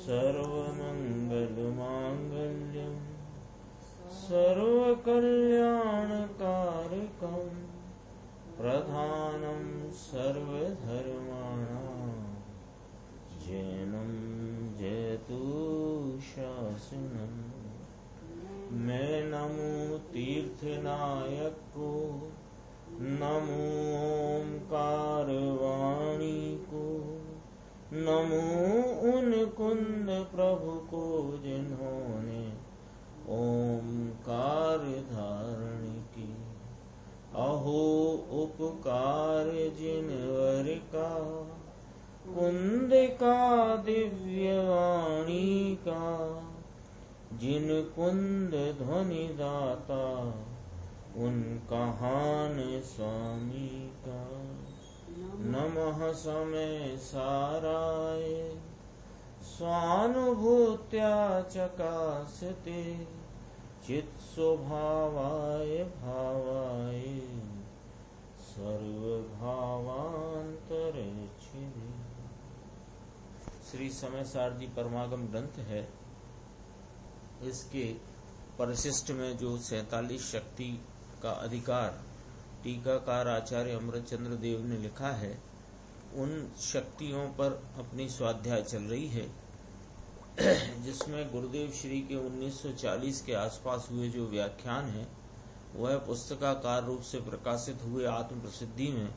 सर्वमङ्गलमाङ्गल्यं सर्वकल्याणकारकं प्रधानं सर्वधर्माणां जैनं जयतु शासनं। मैं नमो तीर्थनायक को, नमो ओंकार वाणी को, नमो उन कुंद प्रभु को जिन्होंने ओंकार धारण की। अहो उपकार जिनवर का, कुंद का दिव्य वाणी का, जिन कुंद ध्वनि दाता उन कहान स्वामी का। नमः समय साराय स्वानुभूत्या चकासते, चित् स्वभावाय भावाय सर्वभावांतरेच्छिदे। श्री समय सार जी परमागम ग्रंथ है। इसके परिशिष्ट में जो 47 शक्ति का अधिकार टीकाकार आचार्य अमृतचंद्र देव ने लिखा है, उन शक्तियों पर अपनी स्वाध्याय चल रही है, जिसमें गुरुदेव श्री के 1940 के आसपास हुए जो व्याख्यान है वह पुस्तकाकार रूप से प्रकाशित हुए आत्म प्रसिद्धि में,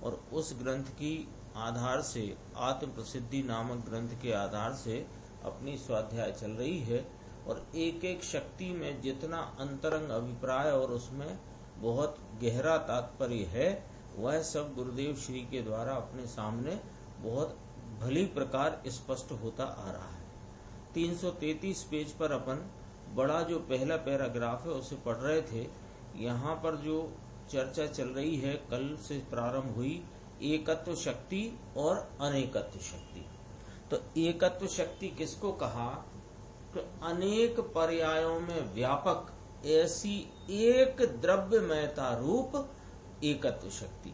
और उस ग्रंथ की आधार से आत्म प्रसिद्धि नामक ग्रंथ के आधार से अपनी स्वाध्याय चल रही है। और एक एक शक्ति में जितना अंतरंग अभिप्राय और उसमें बहुत गहरा तात्पर्य है, वह सब गुरुदेव श्री के द्वारा अपने सामने बहुत भली प्रकार स्पष्ट होता आ रहा है। 333 पेज पर अपन बड़ा जो पहला पैराग्राफ है उसे पढ़ रहे थे। यहाँ पर जो चर्चा चल रही है, कल से प्रारंभ हुई, एकत्व शक्ति और अनेकत्व शक्ति। तो एकत्व शक्ति किसको कहा? तो अनेक पर्यायों में व्यापक ऐसी एक द्रव्यमयता रूप एकत्व शक्ति।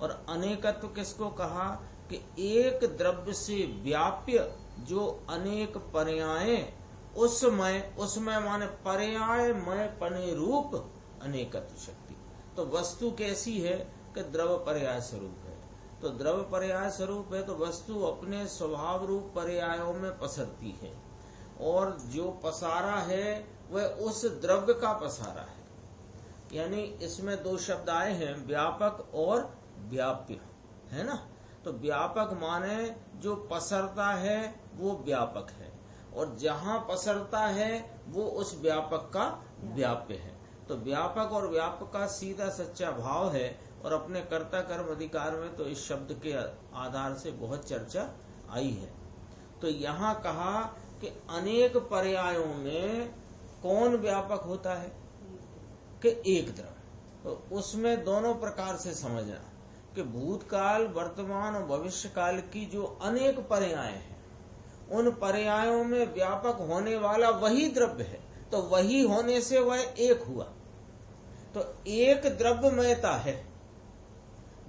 और अनेकत्व किसको कहा? कि एक द्रव्य से व्याप्य जो अनेक पर्याय उसमें माने पर्यायमय पने रूप अनेकत्व शक्ति। तो वस्तु कैसी है? कि द्रव्य पर्याय स्वरूप है। तो द्रव्य पर्याय स्वरूप है तो वस्तु अपने स्वभाव रूप पर्यायों में पसरती है, और जो पसारा है वह उस द्रव्य का पसारा है। यानी इसमें दो शब्द आए हैं, व्यापक और व्याप्य, है ना। तो व्यापक माने जो पसरता है वो व्यापक है, और जहां पसरता है वो उस व्यापक का व्याप्य है। तो व्यापक और व्यापक का सीधा सच्चा भाव है। और अपने कर्ता कर्म अधिकार में तो इस शब्द के आधार से बहुत चर्चा आई है। तो यहाँ कहा कि अनेक पर्यायों में कौन व्यापक होता है? कि एक द्रव्य। तो उसमें दोनों प्रकार से समझना कि भूतकाल, वर्तमान और भविष्य काल की जो अनेक पर्याय हैं, उन पर्यायों में व्यापक होने वाला वही द्रव्य है। तो वही होने से वह एक हुआ। तो एक द्रव्यमयता है।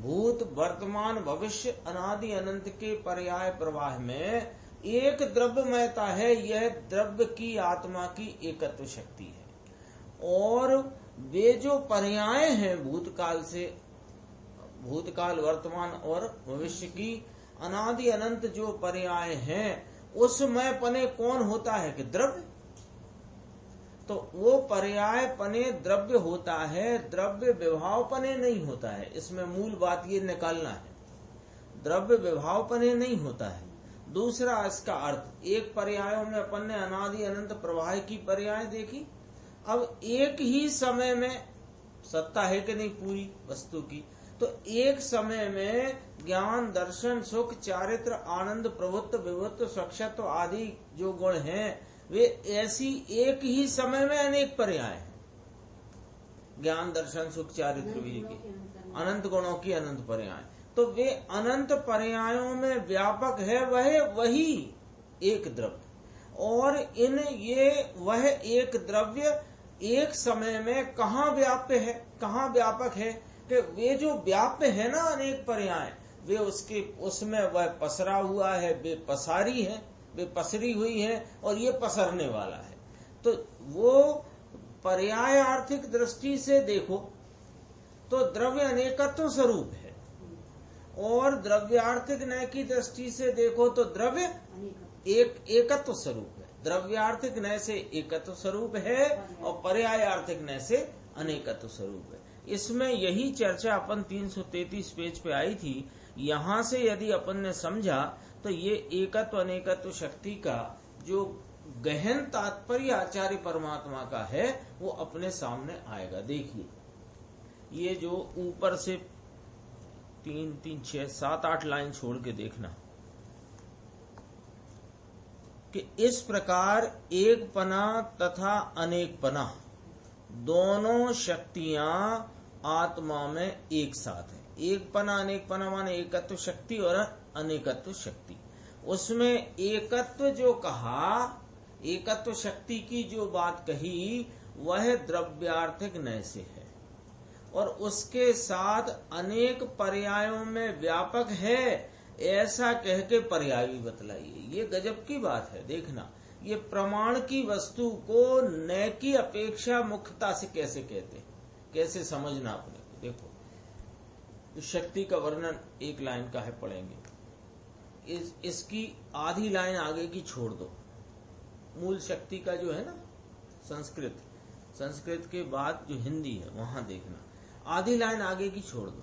भूत, वर्तमान, भविष्य, अनादि अनंत के पर्याय प्रवाह में एक द्रव्यमयता है। यह द्रव्य की आत्मा की एकत्व शक्ति है। और वे जो पर्याय हैं भूतकाल, वर्तमान और भविष्य की अनादि अनंत जो पर्याय हैं, उसमें पने कौन होता है? कि द्रव्य। तो वो पर्याय पने द्रव्य होता है, द्रव्य विभाव पने नहीं होता है। इसमें मूल बात ये निकालना है, द्रव्य विभाव पने नहीं होता है। दूसरा इसका अर्थ, एक पर्यायों में अपन ने अनादि अनंत प्रवाह की पर्याय देखी। अब एक ही समय में सत्ता है कि नहीं पूरी वस्तु की, तो एक समय में ज्ञान, दर्शन, सुख, चारित्र, आनंद, प्रभुत्व, विभुत्व, स्वच्छत्व आदि जो गुण हैं, वे ऐसी एक ही समय में अनेक पर्याय हैं। ज्ञान, दर्शन, सुख, चारित्र वीर के अनंत गुणों की अनंत पर्याय। तो वे अनंत पर्यायों में व्यापक है वही एक द्रव्य। और वह एक द्रव्य एक समय में कहाँ व्याप्य है, कहाँ व्यापक है? कि वे जो व्याप्य है ना अनेक पर्याय, वे उसमें वह पसरा हुआ है, वे पसारी है, वे पसरी हुई है और ये पसरने वाला है। तो वो पर्याय आर्थिक दृष्टि से देखो तो द्रव्य अनेकत्व स्वरूप है, और द्रव्यार्थिक न्याय की दृष्टि से देखो तो द्रव्य एकत्व स्वरूप है। द्रव्यार्थिक न्याय से एकत्व स्वरूप है और पर्याय आर्थिक न्याय से अनेकत्व स्वरूप है। इसमें यही चर्चा अपन 333 पेज पे आई थी। यहाँ से यदि अपन ने समझा तो ये एकत्व अनेकत्व शक्ति का जो गहन तात्पर्य आचार्य परमात्मा का है वो अपने सामने आएगा। देखिए, ये जो ऊपर से 3, 3, 6, 7, 8 लाइन छोड़ के देखना कि इस प्रकार एक पना तथा अनेक पना दोनों शक्तियां आत्मा में एक साथ है। एक पना अनेक पना माने एकत्व शक्ति और अनेकत्व शक्ति। उसमें एकत्व जो कहा, एकत्व शक्ति की जो बात कही वह द्रव्यार्थिक न्याय से है, और उसके साथ अनेक पर्यायों में व्यापक है ऐसा कह के पर्याय भी बतलाइए। ये गजब की बात है। देखना, ये प्रमाण की वस्तु को न्याय की अपेक्षा मुख्यता से कैसे कहते हैं, कैसे समझना अपने को। देखो, इस शक्ति का वर्णन एक लाइन का है, पढ़ेंगे। इसकी आधी लाइन आगे की छोड़ दो। मूल शक्ति का जो है ना संस्कृत के बाद जो हिंदी है वहां देखना, आधी लाइन आगे की छोड़ दो।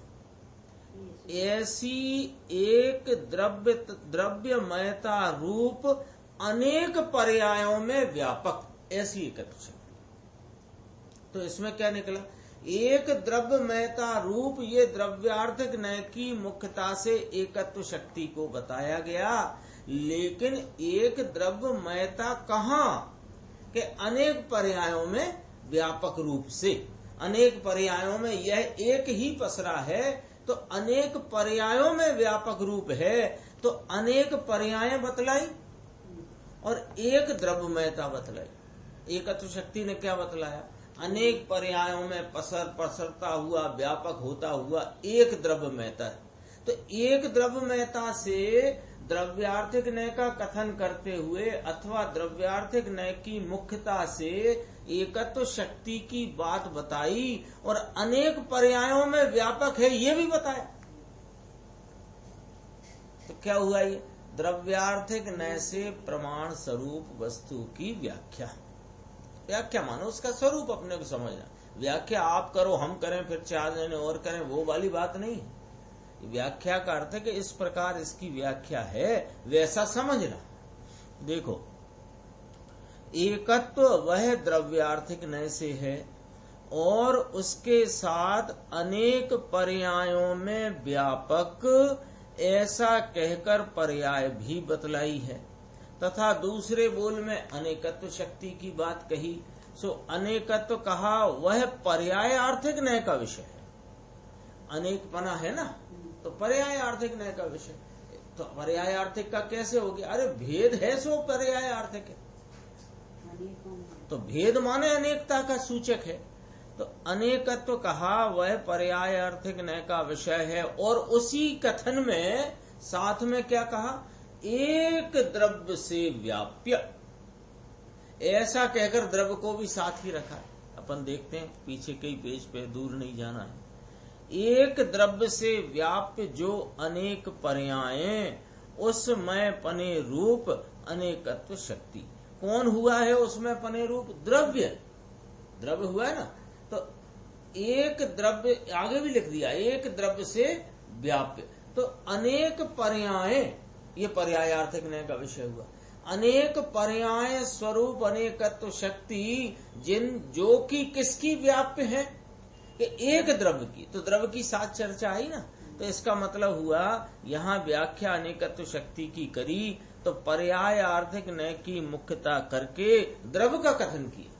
ऐसी एक द्रव्यमयता रूप अनेक पर्यायों में व्यापक, ऐसी एकत्व शक्ति। तो इसमें क्या निकला, एक द्रव्यमयता रूप ये द्रव्यार्थिक न्याय की मुख्यता से एकत्व शक्ति को बताया गया। लेकिन एक द्रव्यमयता कहाँ के अनेक पर्यायों में व्यापक रूप से, अनेक पर्यायों में यह एक ही पसरा है तो अनेक पर्यायों में व्यापक रूप है, तो अनेक पर्याय बतलाई और एक द्रव्यमयता बतलाई। एकत्व शक्ति ने क्या बतलाया, अनेक पर्यायों में पसरता हुआ व्यापक होता हुआ एक द्रव्यमयता है। तो एक द्रव्यमयता से द्रव्यार्थिक न्याय का कथन करते हुए अथवा द्रव्यार्थिक न्याय की मुख्यता से एकत्व शक्ति की बात बताई और अनेक पर्यायों में व्यापक है ये भी बताया। तो क्या हुआ, ये द्रव्यार्थिक न्याय से प्रमाण स्वरूप वस्तु की व्याख्या। व्याख्या मानो उसका स्वरूप अपने को समझना। व्याख्या आप करो हम करें फिर 4 जने और करें, वो वाली बात नहीं है। व्याख्या का अर्थ है कि इस प्रकार इसकी व्याख्या है वैसा समझना। देखो, एकत्व वह द्रव्यार्थिक न्याय से है और उसके साथ अनेक पर्यायों में व्यापक ऐसा कहकर पर्याय भी बतलाई है, तथा दूसरे बोल में अनेकत्व शक्ति की बात कही। सो अनेकत्व कहा वह पर्याय आर्थिक न्याय का विषय है। अनेकपना है ना, तो पर्याय आर्थिक न्याय का विषय। तो पर्याय आर्थिक का कैसे हो गया, अरे भेद है सो पर्याय आर्थिक है। तो भेद माने अनेकता का सूचक है। तो अनेकत्व कहा वह पर्याय आर्थिक न्याय का विषय है, और उसी कथन में साथ में क्या कहा, एक द्रव्य से व्याप्य, ऐसा कहकर द्रव्य को भी साथ ही रखा है। अपन देखते हैं पीछे कई पेज पे, दूर नहीं जाना है। एक द्रव्य से व्याप्य जो अनेक पर्याय उसमें पने रूप अनेकत्व शक्ति। कौन हुआ है उसमें पने रूप, द्रव्य हुआ है ना। तो एक द्रव्य, आगे भी लिख दिया, एक द्रव्य से व्याप्य, तो अनेक पर्याय, ये पर्याय आर्थिक न्याय का विषय हुआ। अनेक पर्याय स्वरूप अनेकत्व शक्ति जो कि किसकी व्याप्य है, कि एक द्रव्य की। तो द्रव्य की साथ चर्चा आई ना, तो इसका मतलब हुआ यहाँ व्याख्या अनेकत्व शक्ति की करी तो पर्याय आर्थिक न्याय की मुख्यता करके द्रव्य का कथन किया,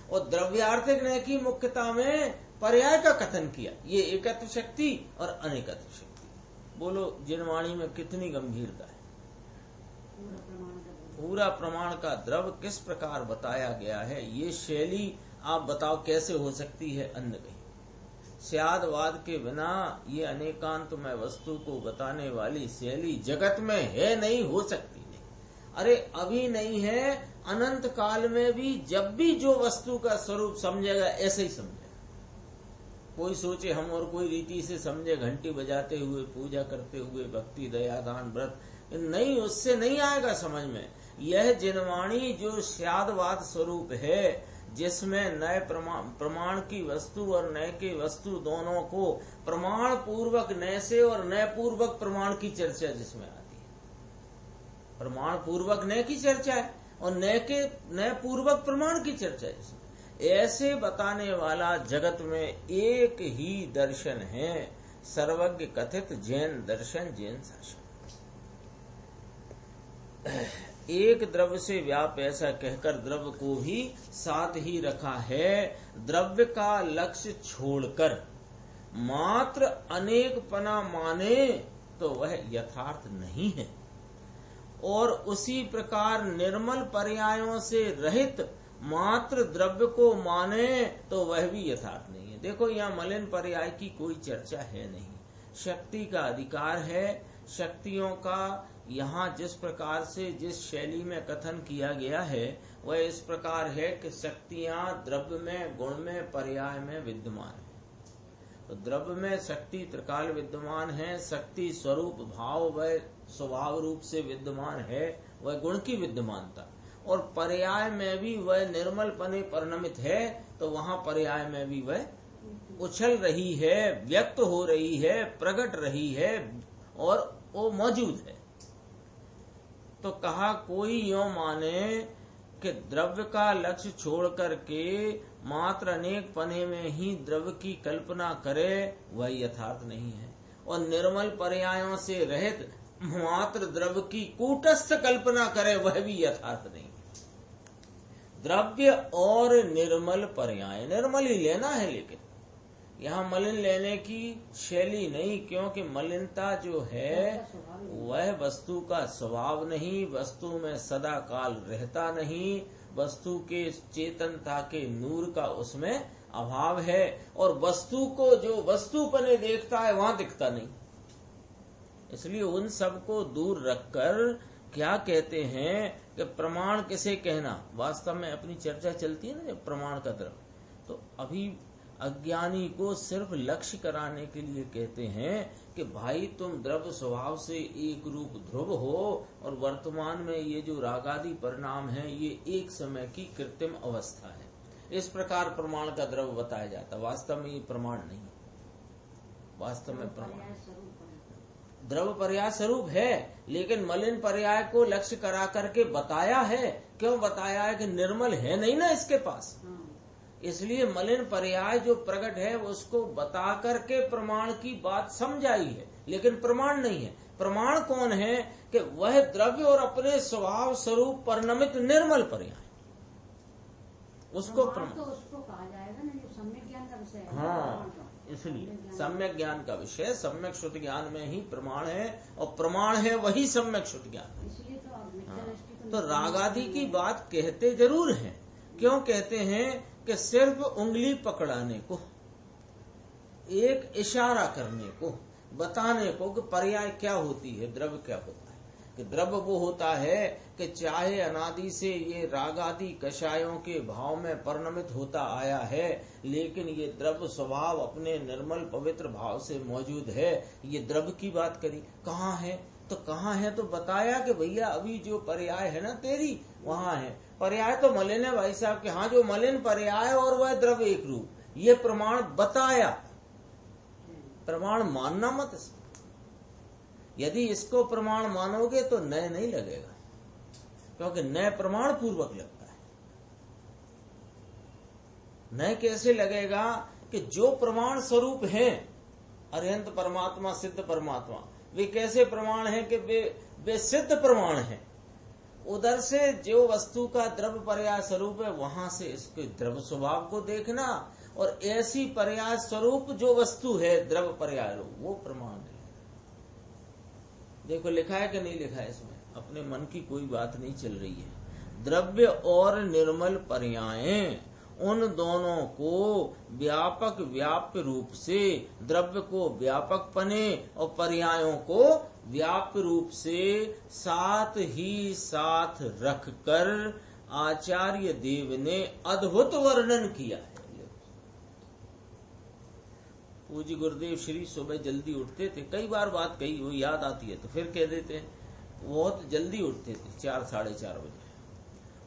और द्रव्यार्थिक न्याय की मुख्यता में पर्याय का कथन किया। ये एकत्व शक्ति और अनेकत्व शक्ति। बोलो जिनवाणी में कितनी गंभीरता है। पूरा प्रमाण का द्रव्य किस प्रकार बताया गया है, ये शैली आप बताओ कैसे हो सकती है अन्य कहीं। स्यादवाद के बिना ये अनेकांत में वस्तु को बताने वाली शैली जगत में है नहीं, हो सकती नहीं। अरे अभी नहीं है, अनंत काल में भी जब भी जो वस्तु का स्वरूप समझेगा ऐसे ही समझेगा। कोई सोचे हम और कोई रीति से समझे, घंटी बजाते हुए, पूजा करते हुए, भक्ति दया दान व्रत, नहीं, उससे नहीं आएगा समझ में। यह जिनवाणी जो स्यादवाद स्वरूप है, जिसमें नए प्रमाण की वस्तु और नए की वस्तु दोनों को प्रमाण पूर्वक नए से और नए पूर्वक प्रमाण की चर्चा जिसमें आती है। प्रमाण पूर्वक नए की चर्चा है और नए पूर्वक प्रमाण की चर्चा है। ऐसे बताने वाला जगत में एक ही दर्शन है, सर्वज्ञ कथित जैन दर्शन, जैन शासन। एक द्रव्य से व्याप ऐसा कहकर द्रव्य को भी साथ ही रखा है। द्रव्य का लक्ष्य छोड़कर मात्र अनेकपना माने तो वह यथार्थ नहीं है, और उसी प्रकार निर्मल पर्यायों से रहित मात्र द्रव्य को माने तो वह भी यथार्थ नहीं है। देखो, यहाँ मलिन पर्याय की कोई चर्चा है नहीं। शक्ति का अधिकार है। शक्तियों का यहाँ जिस प्रकार से जिस शैली में कथन किया गया है वह इस प्रकार है कि शक्तियां द्रव्य में, गुण में, पर्याय में विद्यमान है। तो द्रव्य में शक्ति त्रिकाल विद्यमान है, शक्ति स्वरूप भाव व स्वभाव रूप से विद्यमान है, वह गुण की विद्यमानता, और पर्याय में भी वह निर्मल पने परिणमित है, तो वहाँ पर्याय में भी वह उछल रही है, व्यक्त हो रही है, प्रकट रही है और वो मौजूद है। तो कहा कोई यो माने कि द्रव्य का लक्ष्य छोड़ करके मात्र अनेक पने में ही द्रव्य की कल्पना करे, वह यथार्थ नहीं है, और निर्मल पर्यायों से रहित मात्र द्रव्य की कूटस्थ कल्पना करे, वह भी यथार्थ नहीं है। द्रव्य और निर्मल पर्याय, निर्मल ही लेना है, लेकिन यहाँ मलिन लेने की शैली नहीं, क्योंकि मलिनता जो है वह वस्तु का स्वभाव नहीं, वस्तु में सदा काल रहता नहीं, वस्तु के चेतनता के नूर का उसमें अभाव है, और वस्तु को जो वस्तुपने देखता है वहां दिखता नहीं। इसलिए उन सब को दूर रखकर क्या कहते हैं कि प्रमाण किसे कहना। वास्तव में अपनी चर्चा चलती है ना जब प्रमाण का द्रव्य, तो अभी अज्ञानी को सिर्फ लक्ष्य कराने के लिए कहते हैं कि भाई तुम द्रव्य स्वभाव से एक रूप ध्रुव हो, और वर्तमान में ये जो रागादि परिणाम है ये एक समय की कृत्रिम अवस्था है। इस प्रकार प्रमाण का द्रव्य बताया जाता, वास्तव में ये प्रमाण नहीं है। वास्तव में प्रमाण द्रव्य पर्याय स्वरूप है, लेकिन मलिन पर्याय को लक्ष्य करा करके बताया है। क्यों बताया है कि निर्मल है नहीं ना इसके पास, इसलिए मलिन पर्याय जो प्रकट है उसको बता करके प्रमाण की बात समझाई है, लेकिन प्रमाण नहीं है। प्रमाण कौन है कि वह द्रव्य और अपने स्वभाव स्वरूप परिणमित निर्मल पर्याय, उसको प्रमाण, तो उसको कहा जाएगा ना जो सम्यक ज्ञान का विषय है। हाँ, इसलिए सम्यक ज्ञान का विषय सम्यक श्रुति ज्ञान में ही प्रमाण है, और प्रमाण है वही सम्यक श्रुति ज्ञान। इसलिए तो रागादि की बात कहते जरूर हैं। क्यों कहते हैं कि सिर्फ उंगली पकड़ाने को, एक इशारा करने को, बताने को कि पर्याय क्या होती है, द्रव्य क्या होता है। कि द्रव्य वो होता है कि चाहे अनादि से ये रागादि कषायों के भाव में परिणमित होता आया है, लेकिन ये द्रव्य स्वभाव अपने निर्मल पवित्र भाव से मौजूद है। ये द्रव्य की बात करी, कहाँ है तो कहाँ है, तो बताया कि भैया अभी जो पर्याय है ना तेरी वहां है। पर्याय तो मलिन है भाई साहब के, हाँ जो मलिन पर्याय और वह द्रव्य एक रूप, ये प्रमाण बताया। प्रमाण मानना मत, यदि इसको प्रमाण मानोगे तो नए नहीं लगेगा, क्योंकि नए प्रमाण पूर्वक लगता है। नए कैसे लगेगा कि जो प्रमाण स्वरूप हैं, अरिहंत परमात्मा, सिद्ध परमात्मा, वे कैसे प्रमाण हैं कि वे सिद्ध प्रमाण हैं। उधर से जो वस्तु का द्रव्य पर्याय स्वरूप है वहां से इसके द्रव्य स्वभाव को देखना, और ऐसी पर्याय स्वरूप जो वस्तु है द्रव्य पर्याय रूप, वो प्रमाण है। देखो लिखा है कि नहीं लिखा है इसमें, अपने मन की कोई बात नहीं चल रही है। द्रव्य और निर्मल पर्यायें उन दोनों को व्यापक व्याप्य रूप से, द्रव्य को व्यापक पने और पर्यायों को व्याप्य रूप से साथ ही साथ रखकर आचार्य देव ने अद्भुत वर्णन किया है। पूज्य गुरुदेव श्री सुबह जल्दी उठते थे, कई बार बात कही वो याद आती है तो फिर कह देते हैं। बहुत जल्दी उठते थे, 4 साढ़े 4 बजे,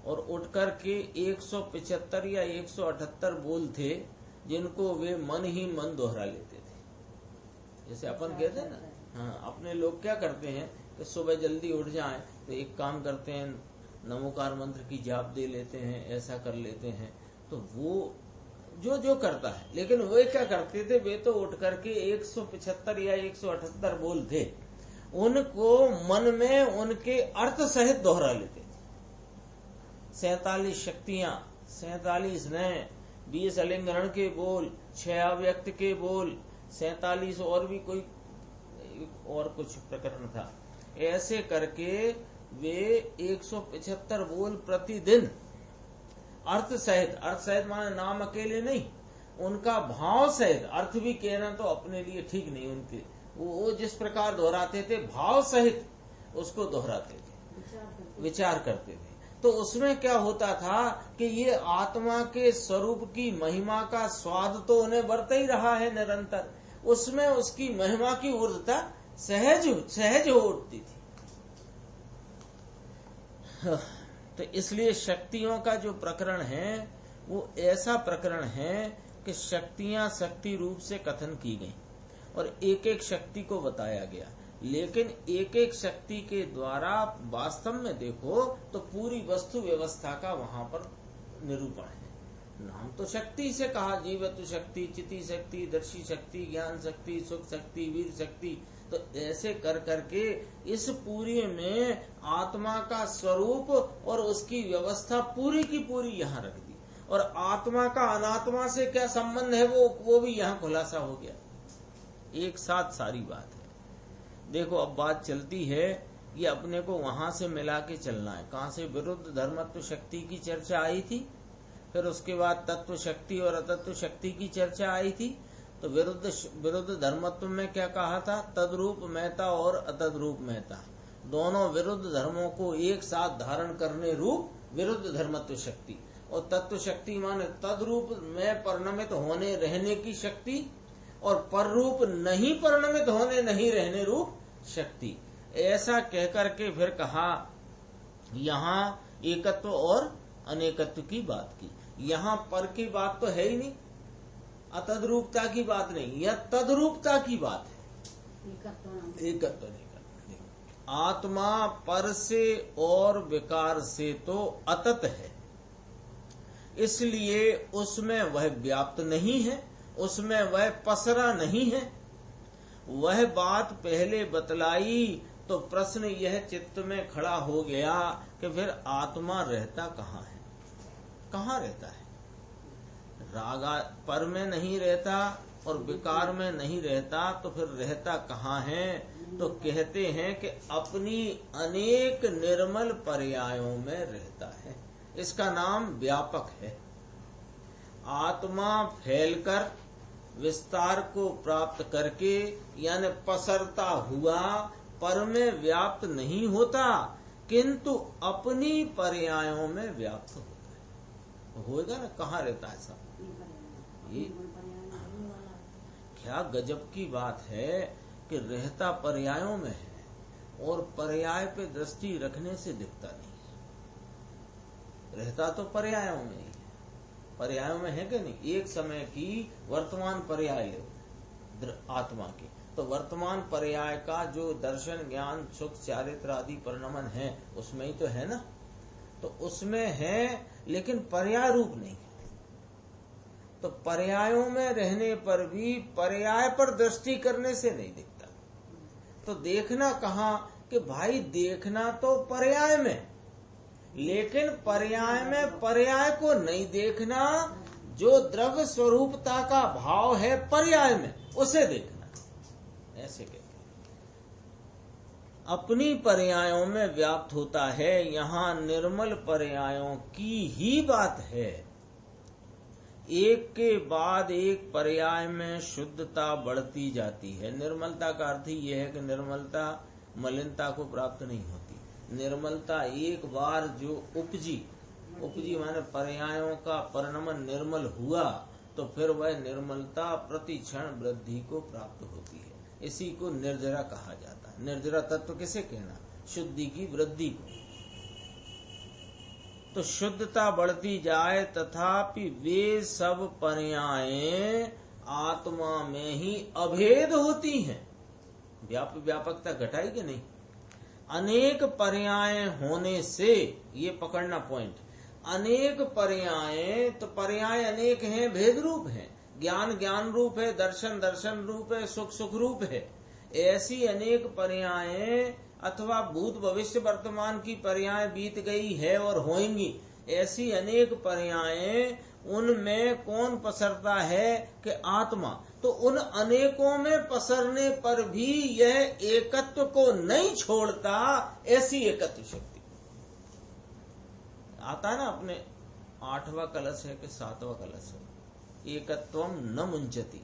और उठ कर के 175 या 178 बोल थे जिनको वे मन ही मन दोहरा लेते थे। जैसे अपन कहते हैं ना, हाँ, अपने लोग क्या करते हैं कि सुबह जल्दी उठ जाएं तो एक काम करते हैं, नमोकार मंत्र की जाप दे लेते हैं, ऐसा कर लेते हैं। तो वो जो करता है, लेकिन वे क्या करते थे, वे तो उठ करके 175 या 178 बोल थे, उनको मन में उनके अर्थ सहित दोहरा लेते थे। 47 शक्तियां, 47 नए, 20 अलिंगरण के बोल, 6 अव्यक्त के बोल, 47 और भी कोई और कुछ प्रकरण था। ऐसे करके वे 175 बोल प्रतिदिन अर्थ सहित माने नाम अकेले नहीं, उनका भाव सहित, अर्थ भी कहना तो अपने लिए ठीक नहीं, उनके वो जिस प्रकार दोहराते थे भाव सहित उसको दोहराते थे, विचार करते थे। तो उसमें क्या होता था कि ये आत्मा के स्वरूप की महिमा का स्वाद तो उन्हें बरता ही रहा है निरंतर, उसमें उसकी महिमा की ऊर्जा सहज हो उठती थी। तो इसलिए शक्तियों का जो प्रकरण है वो ऐसा प्रकरण है कि शक्तियां शक्ति रूप से कथन की गई और एक एक शक्ति को बताया गया, लेकिन एक एक शक्ति के द्वारा वास्तव में देखो तो पूरी वस्तु व्यवस्था का वहां पर निरूपण है। नाम तो शक्ति से कहा, जीवत्व शक्ति, चिति शक्ति, दर्शी शक्ति, ज्ञान शक्ति, सुख शक्ति, वीर शक्ति। तो ऐसे कर करके इस पूरी में आत्मा का स्वरूप और उसकी व्यवस्था पूरी की पूरी यहाँ रख दी, और आत्मा का अनात्मा से क्या संबंध है वो भी यहाँ खुलासा हो गया। एक साथ सारी बात है। देखो अब बात चलती है, ये अपने को वहां से मिला के चलना है। कहाँ से? विरुद्ध धर्मत्व शक्ति की चर्चा आई थी, फिर उसके बाद तत्व शक्ति और अतत्व शक्ति की चर्चा आई थी। तो विरुद्ध धर्मत्व में क्या कहा था? तद्रूप महता और अतद्रूप महता, दोनों विरुद्ध धर्मों को एक साथ धारण करने रूप विरुद्ध धर्मत्व शक्ति, और तत्व शक्ति माने तद्रूप में परिणमित होने रहने की शक्ति और पर रूप नहीं परिणमित होने नहीं रहने रूप शक्ति। ऐसा कहकर के फिर कहा यहाँ एकत्व और अनेकत्व की बात की। यहाँ पर की बात तो है ही नहीं, अतद्रूपता की बात नहीं, यह तद्रूपता की बात है। एकत्व नहीं। आत्मा पर से और विकार से तो अतत है, इसलिए उसमें वह व्याप्त नहीं है, उसमें वह पसरा नहीं है। वह बात पहले बतलाई तो प्रश्न यह चित्त में खड़ा हो गया कि फिर आत्मा रहता कहाँ है? कहाँ रहता है? रागा पर में नहीं रहता और विकार में नहीं रहता, तो फिर रहता कहाँ है? तो कहते हैं कि अपनी अनेक निर्मल पर्यायों में रहता है। इसका नाम व्यापक है। आत्मा फैलकर विस्तार को प्राप्त करके यानी पसरता हुआ पर में व्याप्त नहीं होता, किंतु अपनी पर्यायों में व्याप्त होता है। होगा ना, कहाँ रहता है सब? ये क्या गजब की बात है कि रहता पर्यायों में है और पर्याय पे दृष्टि रखने से दिखता नहीं। रहता तो पर्यायों में ही है, पर्यायों में है कि नहीं? एक समय की वर्तमान पर्याय ले आत्मा की, तो वर्तमान पर्याय का जो दर्शन, ज्ञान, सुख, चारित्र आदि परिणमन है उसमें ही तो है ना। तो उसमें है, लेकिन पर्याय रूप नहीं है। तो पर्यायों में रहने पर भी पर्याय पर दृष्टि करने से नहीं दिखता। तो देखना कहाँ? कि भाई देखना तो पर्याय में, लेकिन पर्याय में पर्याय को नहीं देखना, जो द्रव्य स्वरूपता का भाव है पर्याय में उसे देखना। ऐसे कहते अपनी पर्यायों में व्याप्त होता है। यहाँ निर्मल पर्यायों की ही बात है। एक के बाद एक पर्याय में शुद्धता बढ़ती जाती है। निर्मलता का अर्थ ही यह है कि निर्मलता मलिनता को प्राप्त नहीं होती। निर्मलता एक बार जो उपजी माने पर्यायों का परिणमन निर्मल हुआ तो फिर वह निर्मलता प्रति क्षण वृद्धि को प्राप्त होती है। इसी को निर्जरा कहा जाता है। निर्जरा तत्व किसे कहना? शुद्धि की वृद्धि को। तो शुद्धता बढ़ती जाए तथापि वे सब पर्यायें आत्मा में ही अभेद होती हैं। व्यापकता घटाई कि नहीं? अनेक पर्याय होने से, ये पकड़ना पॉइंट, अनेक पर्याय, तो पर्याय अनेक हैं, भेद रूप हैं। ज्ञान ज्ञान रूप है, दर्शन दर्शन रूप है, सुख सुख रूप है। ऐसी अनेक पर्याय अथवा भूत भविष्य वर्तमान की पर्याय बीत गई है और होंगी, ऐसी अनेक पर्याय, उनमें कौन पसरता है कि आत्मा। तो उन अनेकों में पसरने पर भी यह एकत्व को नहीं छोड़ता। ऐसी एकत्व शक्ति आता है ना, अपने 8वां कलश है कि 7वां कलश है, एकत्वम न मुंचती।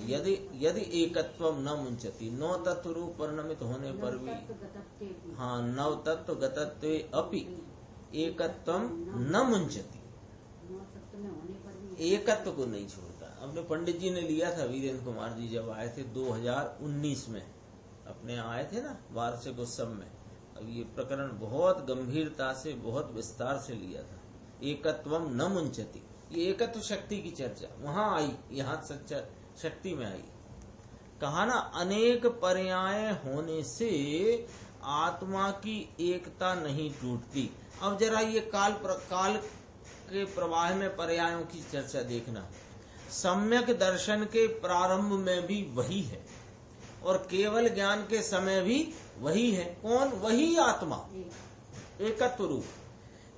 यदि एकत्वम न मुंचती, 9 तत्व रूप परिणमित होने पर भी, हाँ, 9 तत्व गतत्वे अपि एकत्वम न मुंचती, एकत्व को नहीं छोड़ता। अपने पंडित जी ने लिया था, वीरेंद्र कुमार जी जब आए थे 2019 में, अपने आए थे ना वार्षिक उत्सव में। अब ये प्रकरण बहुत गंभीरता से, बहुत विस्तार से लिया था। एकत्वम न मुंचती, ये एकत्व शक्ति की चर्चा वहां आई, यहाँ सच्चा शक्ति में आई। कहा ना, अनेक पर्याय होने से आत्मा की एकता नहीं टूटती। अब जरा ये काल के प्रवाह में पर्यायों की चर्चा देखना। सम्यक दर्शन के प्रारंभ में भी वही है और केवल ज्ञान के समय भी वही है। कौन? वही आत्मा, एकत्व रूप।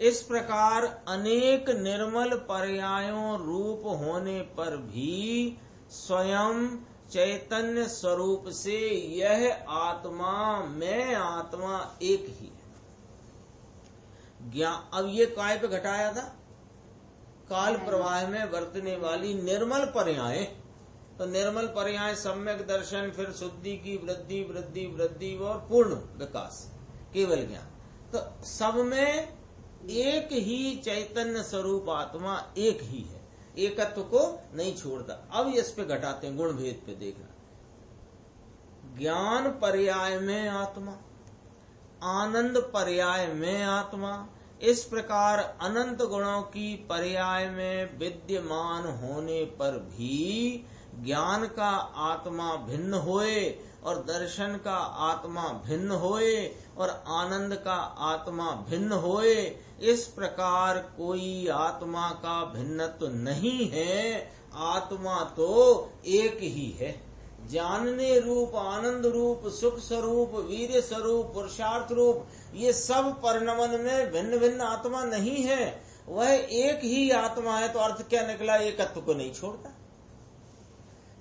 इस प्रकार अनेक निर्मल पर्यायों रूप होने पर भी स्वयं चैतन्य स्वरूप से यह आत्मा, मैं आत्मा एक ही है। ज्ञान, अब ये काय पे घटाया था? काल प्रवाह में बरतने वाली निर्मल पर्याय। तो निर्मल पर्याय सम्यक दर्शन, फिर शुद्धि की वृद्धि वृद्धि वृद्धि और पूर्ण विकास, केवल ज्ञान। तो सब में एक ही चैतन्य स्वरूप आत्मा एक ही है, एकत्व को नहीं छोड़ता। अब इस पे घटाते हैं, गुण भेद पे देखना। ज्ञान पर्याय में आत्मा, आनंद पर्याय में आत्मा। इस प्रकार अनंत गुणों की पर्याय में विद्यमान होने पर भी ज्ञान का आत्मा भिन्न होए और दर्शन का आत्मा भिन्न होए और आनंद का आत्मा भिन्न होए, इस प्रकार कोई आत्मा का भिन्नत्व नहीं है। आत्मा तो एक ही है। जानने रूप, आनंद रूप, सुख स्वरूप, वीर्य स्वरूप, पुरुषार्थ रूप, ये सब परिणमन में भिन्न भिन्न आत्मा नहीं है। वह एक ही आत्मा है। तो अर्थ क्या निकला? एकत्व को नहीं छोड़ता।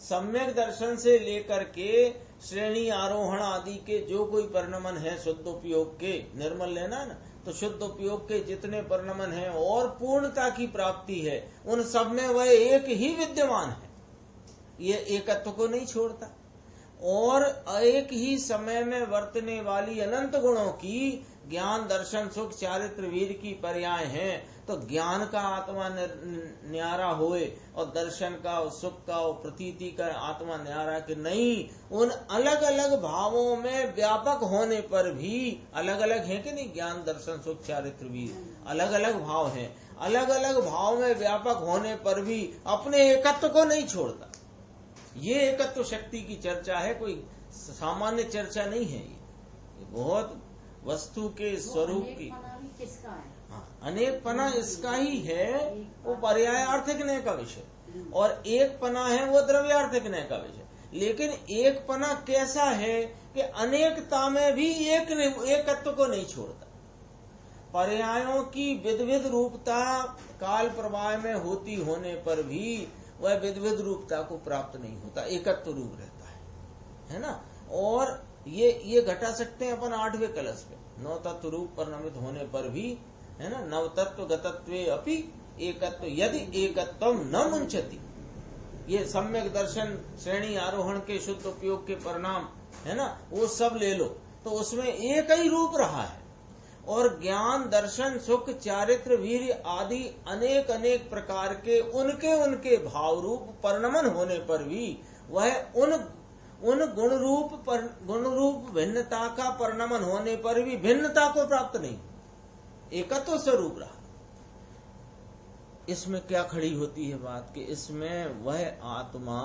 सम्यक दर्शन से लेकर के श्रेणी आरोहण आदि के जो कोई परिणमन है शुद्ध उपयोग के, निर्मल लेना ना, तो शुद्ध उपयोग के जितने परिणमन है और पूर्णता की प्राप्ति है, उन सब में वह एक ही विद्यमान है। ये एकत्व को नहीं छोड़ता। और एक ही समय में वर्तने वाली अनंत गुणों की ज्ञान दर्शन सुख चारित्र वीर की पर्याय हैं। तो ज्ञान का आत्मा न्यारा होए और दर्शन का और सुख का और प्रतीति का आत्मा न्यारा कि नहीं, उन अलग अलग भावों में व्यापक होने पर भी अलग अलग है कि नहीं? ज्ञान दर्शन सुख चारित्र वीर अलग अलग भाव हैं। अलग अलग भाव में व्यापक होने पर भी अपने एकत्व को नहीं छोड़ता। ये एकत्व शक्ति की चर्चा है, कोई सामान्य चर्चा नहीं है। ये बहुत वस्तु के स्वरूप की। हाँ, अनेक पना इसका ही है, वो पर्यायार्थिक न्याय का विषय, और एक पना है वो द्रव्यार्थिक न्याय का विषय। लेकिन एक पना कैसा है कि अनेकता में भी एकत्व को नहीं छोड़ता। पर्यायों की विविध रूपता काल प्रवाह में होती होने पर भी वह विविध रूपता को प्राप्त नहीं होता, एकत्व रूप रहता है ना। और ये घटा सकते हैं अपन 8वें कलश पे, 9 तत्व रूप परिणमित होने पर भी, है ना। 9 तत्व गतत्वे अपि एकत्व यदि एकत्वम न मुंचति, ये सम्यक दर्शन श्रेणी आरोहण के शुद्ध उपयोग के परिणाम है ना, वो सब ले लो तो उसमें एक ही रूप रहा है। और ज्ञान दर्शन सुख चारित्र वीर्य आदि अनेक अनेक प्रकार के उनके उनके भाव रूप परिणमन होने पर भी वह उन गुण रूप भिन्नता का परिणमन होने पर भी भिन्नता को प्राप्त नहीं, एकत्व स्वरूप रहा। इसमें क्या खड़ी होती है बात कि इसमें वह आत्मा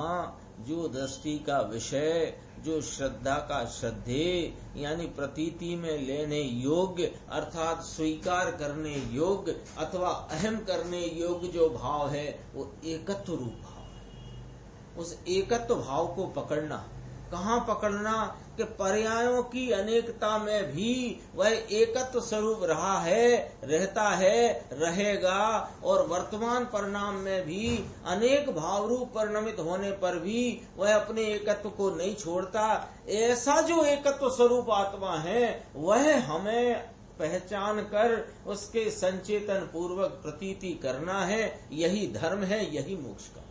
जो दृष्टि का विषय, जो श्रद्धा का श्रद्धेय यानी प्रतीति में लेने योग्य अर्थात स्वीकार करने योग्य अथवा अहम करने योग्य जो भाव है वो एकत्व रूप भाव है। उस एकत्व भाव को पकड़ना, कहाँ पकड़ना कि पर्यायों की अनेकता में भी वह एकत्व स्वरूप रहा है, रहता है, रहेगा और वर्तमान परिणाम में भी अनेक भाव रूप परिणमित होने पर भी वह अपने एकत्व को नहीं छोड़ता। ऐसा जो एकत्व स्वरूप आत्मा है वह हमें पहचान कर उसके संचेतन पूर्वक प्रतीति करना है। यही धर्म है, यही मोक्ष का,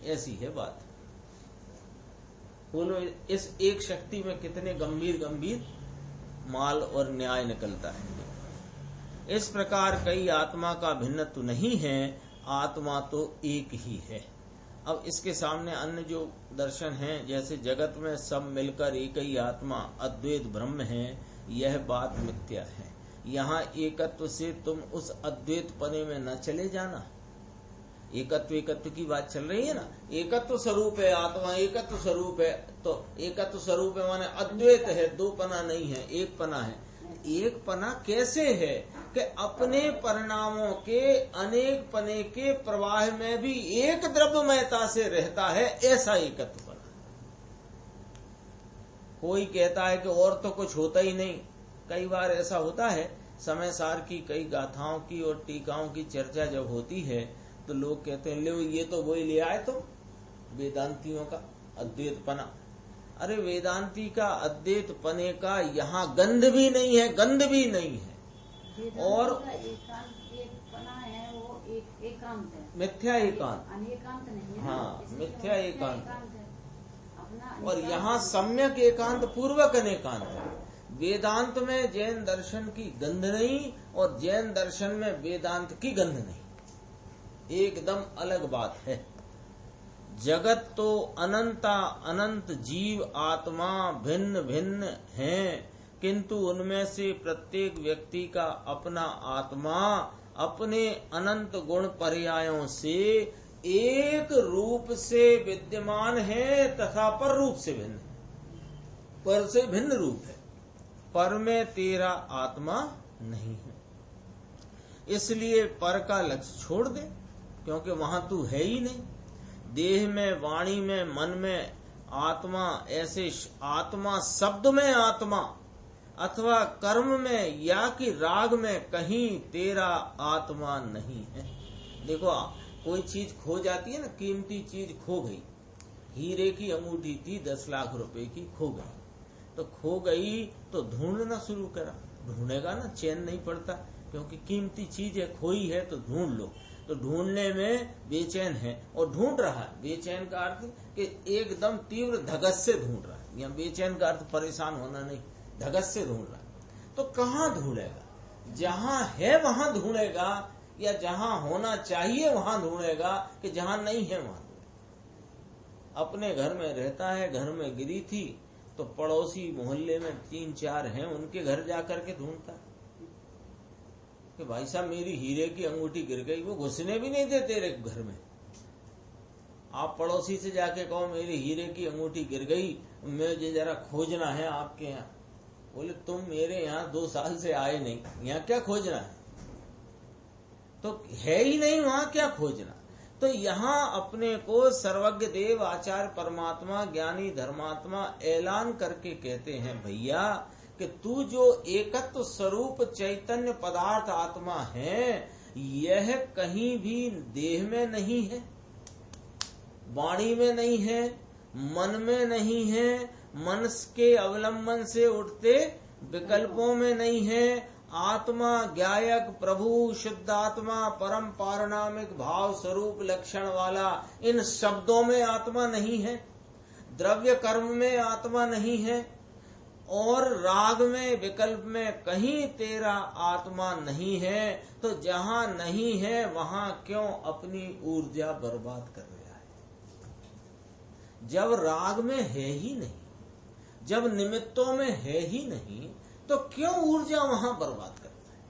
ऐसी है बात। बोलो इस एक शक्ति में कितने गंभीर गंभीर माल और न्याय निकलता है। इस प्रकार कई आत्मा का भिन्नत्व नहीं है, आत्मा तो एक ही है। अब इसके सामने अन्य जो दर्शन हैं, जैसे जगत में सब मिलकर एक ही आत्मा अद्वैत ब्रह्म है, यह बात मिथ्या है। यहाँ एकत्व से तुम उस अद्वैत पने में न चले जाना। एकत्व की बात चल रही है ना, एकत्व स्वरूप है आत्मा, एकत्व स्वरूप है, तो एकत्व स्वरूप है माने अद्वैत है, दो पना नहीं है, एक पना है। एक पना कैसे है कि अपने परिणामों के अनेक पने के प्रवाह में भी एक द्रव्यमयता से रहता है, ऐसा एकत्व पना। कोई कहता है कि और तो कुछ होता ही नहीं। कई बार ऐसा होता है, समय सार की कई गाथाओं की और टीकाओं की चर्चा जब होती है तो लोग कहते हैं ले ये तो वही ले आए तुम वेदांतियों का अद्वैत पना। अरे वेदांती का अद्वैत पने का यहाँ गंध भी नहीं है, गंध भी नहीं है। और पना है वो एकांत है, मिथ्या एकांत, अनेकांत नहीं है। हाँ, मिथ्या एकांत है। और यहाँ सम्यक एकांत पूर्वक अनेकांत है। वेदांत में जैन दर्शन की गंध नहीं और जैन दर्शन में वेदांत की गंध नहीं, एकदम अलग बात है। जगत तो अनंत जीव आत्मा भिन्न भिन्न हैं, किंतु उनमें से प्रत्येक व्यक्ति का अपना आत्मा अपने अनंत गुण पर्यायों से एक रूप से विद्यमान है तथा पर रूप से भिन्न है। पर से भिन्न रूप है, पर में तेरा आत्मा नहीं है। इसलिए पर का लक्ष्य छोड़ दे, क्योंकि वहां तू है ही नहीं। देह में, वाणी में, मन में आत्मा, ऐसे आत्मा शब्द में आत्मा अथवा कर्म में या कि राग में कहीं तेरा आत्मा नहीं है। देखो कोई चीज खो जाती है ना, कीमती चीज खो गई, हीरे की अंगूठी थी 10 लाख रुपए की, खो गई, तो खो गई तो ढूंढना शुरू करा, ढूंढेगा ना, चैन नहीं पड़ता, क्योंकि कीमती चीज है, खोई है तो ढूंढ लो। तो ढूंढने में बेचैन है और ढूंढ रहा है। बेचैन का अर्थ कि एकदम तीव्र धगस से ढूंढ रहा है, या बेचैन का अर्थ परेशान होना नहीं, धगस से ढूंढ रहा है। तो कहाँ ढूंढेगा? जहाँ है वहां ढूंढेगा या जहाँ होना चाहिए वहां ढूंढेगा कि जहाँ नहीं है वहां ढूंढेगा। अपने घर में रहता है, घर में गिरी थी तो पड़ोसी मोहल्ले में 3-4 हैं, उनके घर जाकर के ढूंढता है कि भाई साहब मेरी हीरे की अंगूठी गिर गई, वो घुसने भी नहीं देते तेरे घर में। आप पड़ोसी से जाके कहो मेरी हीरे की अंगूठी गिर गई, मुझे जरा खोजना है आपके यहाँ। बोले तुम मेरे यहाँ 2 साल से आए नहीं, यहाँ क्या खोजना है? तो है ही नहीं वहां, क्या खोजना? तो यहाँ अपने को सर्वज्ञ देव आचार्य परमात्मा ज्ञानी धर्मात्मा ऐलान करके कहते हैं भैया कि तू जो एकत्व स्वरूप चैतन्य पदार्थ आत्मा है, यह कहीं भी देह में नहीं है, वाणी में नहीं है, मन में नहीं है, मन के अवलंबन से उठते विकल्पों में नहीं है, आत्मा, ज्ञायक, प्रभु, शुद्धात्मा, परम पारनामिक भाव स्वरूप लक्षण वाला, इन शब्दों में आत्मा नहीं है, द्रव्य कर्म में आत्मा नहीं है, और राग में, विकल्प में कहीं तेरा आत्मा नहीं है, तो जहां नहीं है वहां क्यों अपनी ऊर्जा बर्बाद कर रहा है? जब राग में है ही नहीं, जब निमित्तों में है ही नहीं, तो क्यों ऊर्जा वहां बर्बाद करता है?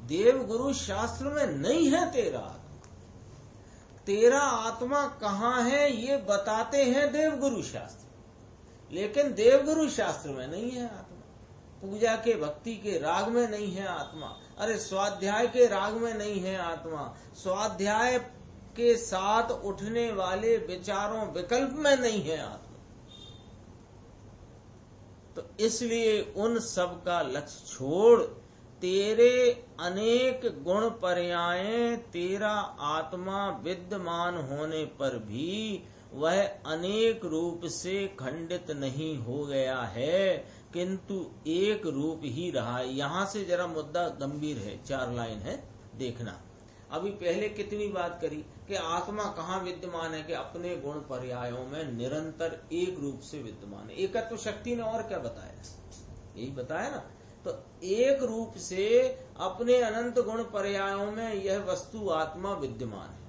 देव गुरु शास्त्र में नहीं है तेरा आत्मा। तेरा आत्मा कहाँ है ये बताते हैं देव गुरु शास्त्र, लेकिन देव गुरु शास्त्र में नहीं है आत्मा। पूजा के, भक्ति के राग में नहीं है आत्मा। अरे स्वाध्याय के राग में नहीं है आत्मा। स्वाध्याय के साथ उठने वाले विचारों, विकल्प में नहीं है आत्मा। तो इसलिए उन सब का लक्ष्य छोड़, तेरे अनेक गुण पर्याय तेरा आत्मा विद्यमान होने पर भी वह अनेक रूप से खंडित नहीं हो गया है, किंतु एक रूप ही रहा है। यहां से जरा मुद्दा गंभीर है, 4 लाइन है, देखना। अभी पहले कितनी बात करी कि आत्मा कहाँ विद्यमान है, कि अपने गुण पर्यायों में निरंतर एक रूप से विद्यमान है। एकत्व शक्ति ने और क्या बताया? यही बताया ना। तो एक रूप से अपने अनंत गुण पर्यायों में यह वस्तु आत्मा विद्यमान है,